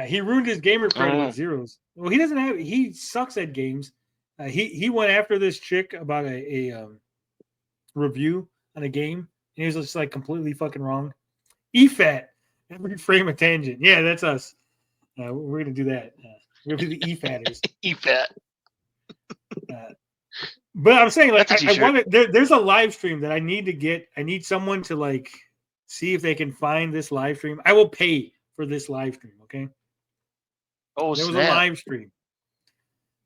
He ruined his gamer credit with Zeros. Well, he sucks at games. He went after this chick about a review on a game, and he was just like completely fucking wrong. EFAT, every frame a tangent. Yeah, that's us. We're gonna do that. We're gonna be the EFATers. EFAT. But I'm saying, like, That's a I t-shirt. want to. There's a live stream that I need to get. I need someone to like see if they can find this live stream. I will pay for this live stream. Okay. Oh, There was snap. a live stream.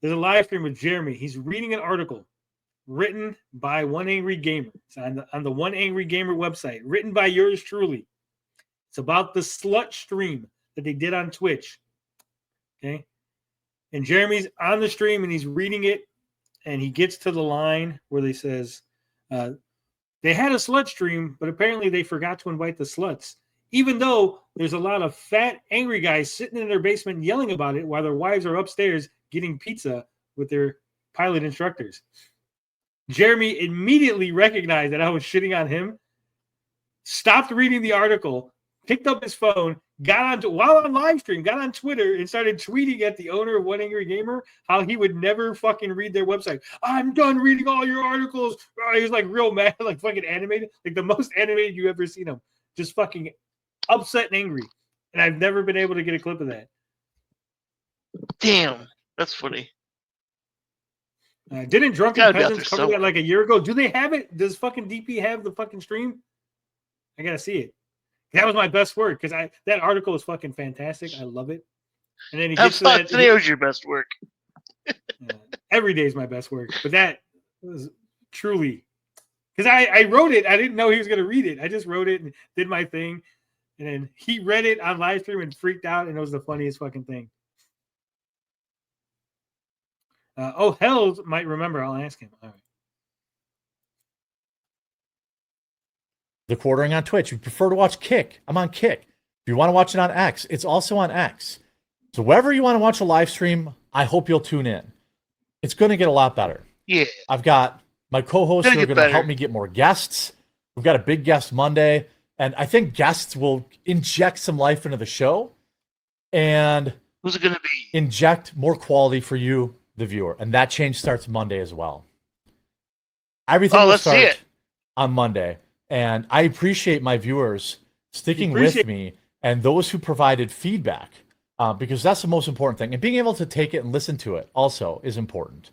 There's a live stream with Jeremy. He's reading an article written by One Angry Gamer. It's on the One Angry Gamer website, written by yours truly. It's about the slut stream that they did on Twitch. Okay. And Jeremy's on the stream and he's reading it, and he gets to the line where they says, they had a slut stream, but apparently they forgot to invite the sluts. Even though there's a lot of fat, angry guys sitting in their basement yelling about it while their wives are upstairs getting pizza with their pilot instructors. Jeremy immediately recognized that I was shitting on him, stopped reading the article, picked up his phone, while on live stream, got on Twitter and started tweeting at the owner of One Angry Gamer how he would never fucking read their website. I'm done reading all your articles. He was like real mad, like fucking animated, like the most animated you ever seen him. Just fucking upset and angry. And I've never been able to get a clip of that. Damn, that's funny. Didn't Drunken Gotta be out Peasants there cover that somewhere. like a year ago? Do they have it? Does fucking DP have the fucking stream? I gotta see it. That was my best work because that article is fucking fantastic. I love it. And then he I gets to thought that. today was your best work. Every day is my best work, but that was truly because I wrote it. I didn't know he was gonna read it. I just wrote it and did my thing, and then he read it on live stream and freaked out, and it was the funniest fucking thing. Hells might remember. I'll ask him. All right. The quartering on Twitch. You prefer to watch Kick? I'm on Kick. If you want to watch it on X, it's also on X. So wherever you want to watch a live stream, I hope you'll tune in. It's going to get a lot better. Yeah. I've got my co-hosts who are Gonna get going to help better. me get more guests. We've got a big guest Monday. And I think guests will inject some life into the show and Who's it going to be? inject more quality for you, the viewer. And that change starts Monday as well. Everything will let's see start it. on Monday. And I appreciate my viewers sticking with me and those who provided feedback, because that's the most important thing. And being able to take it and listen to it also is important.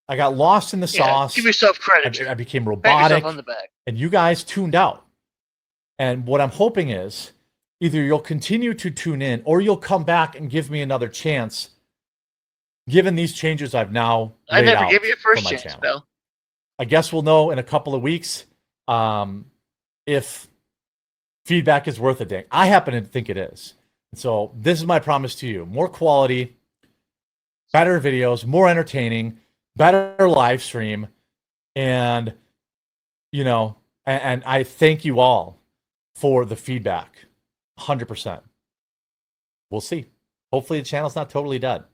I got lost in the sauce. Give yourself credit. I became Pat robotic, yourself on the back. and you guys tuned out. And what I'm hoping is either you'll continue to tune in or you'll come back and give me another chance, given these changes I've now I laid never out gave you a first for my chance, channel. Bill. I guess we'll know in a couple of weeks if feedback is worth a ding. I happen to think it is. So this is my promise to you. More quality, better videos, more entertaining, better live stream. And, and I thank you all for the feedback. 100%. We'll see. Hopefully the channel's not totally dead.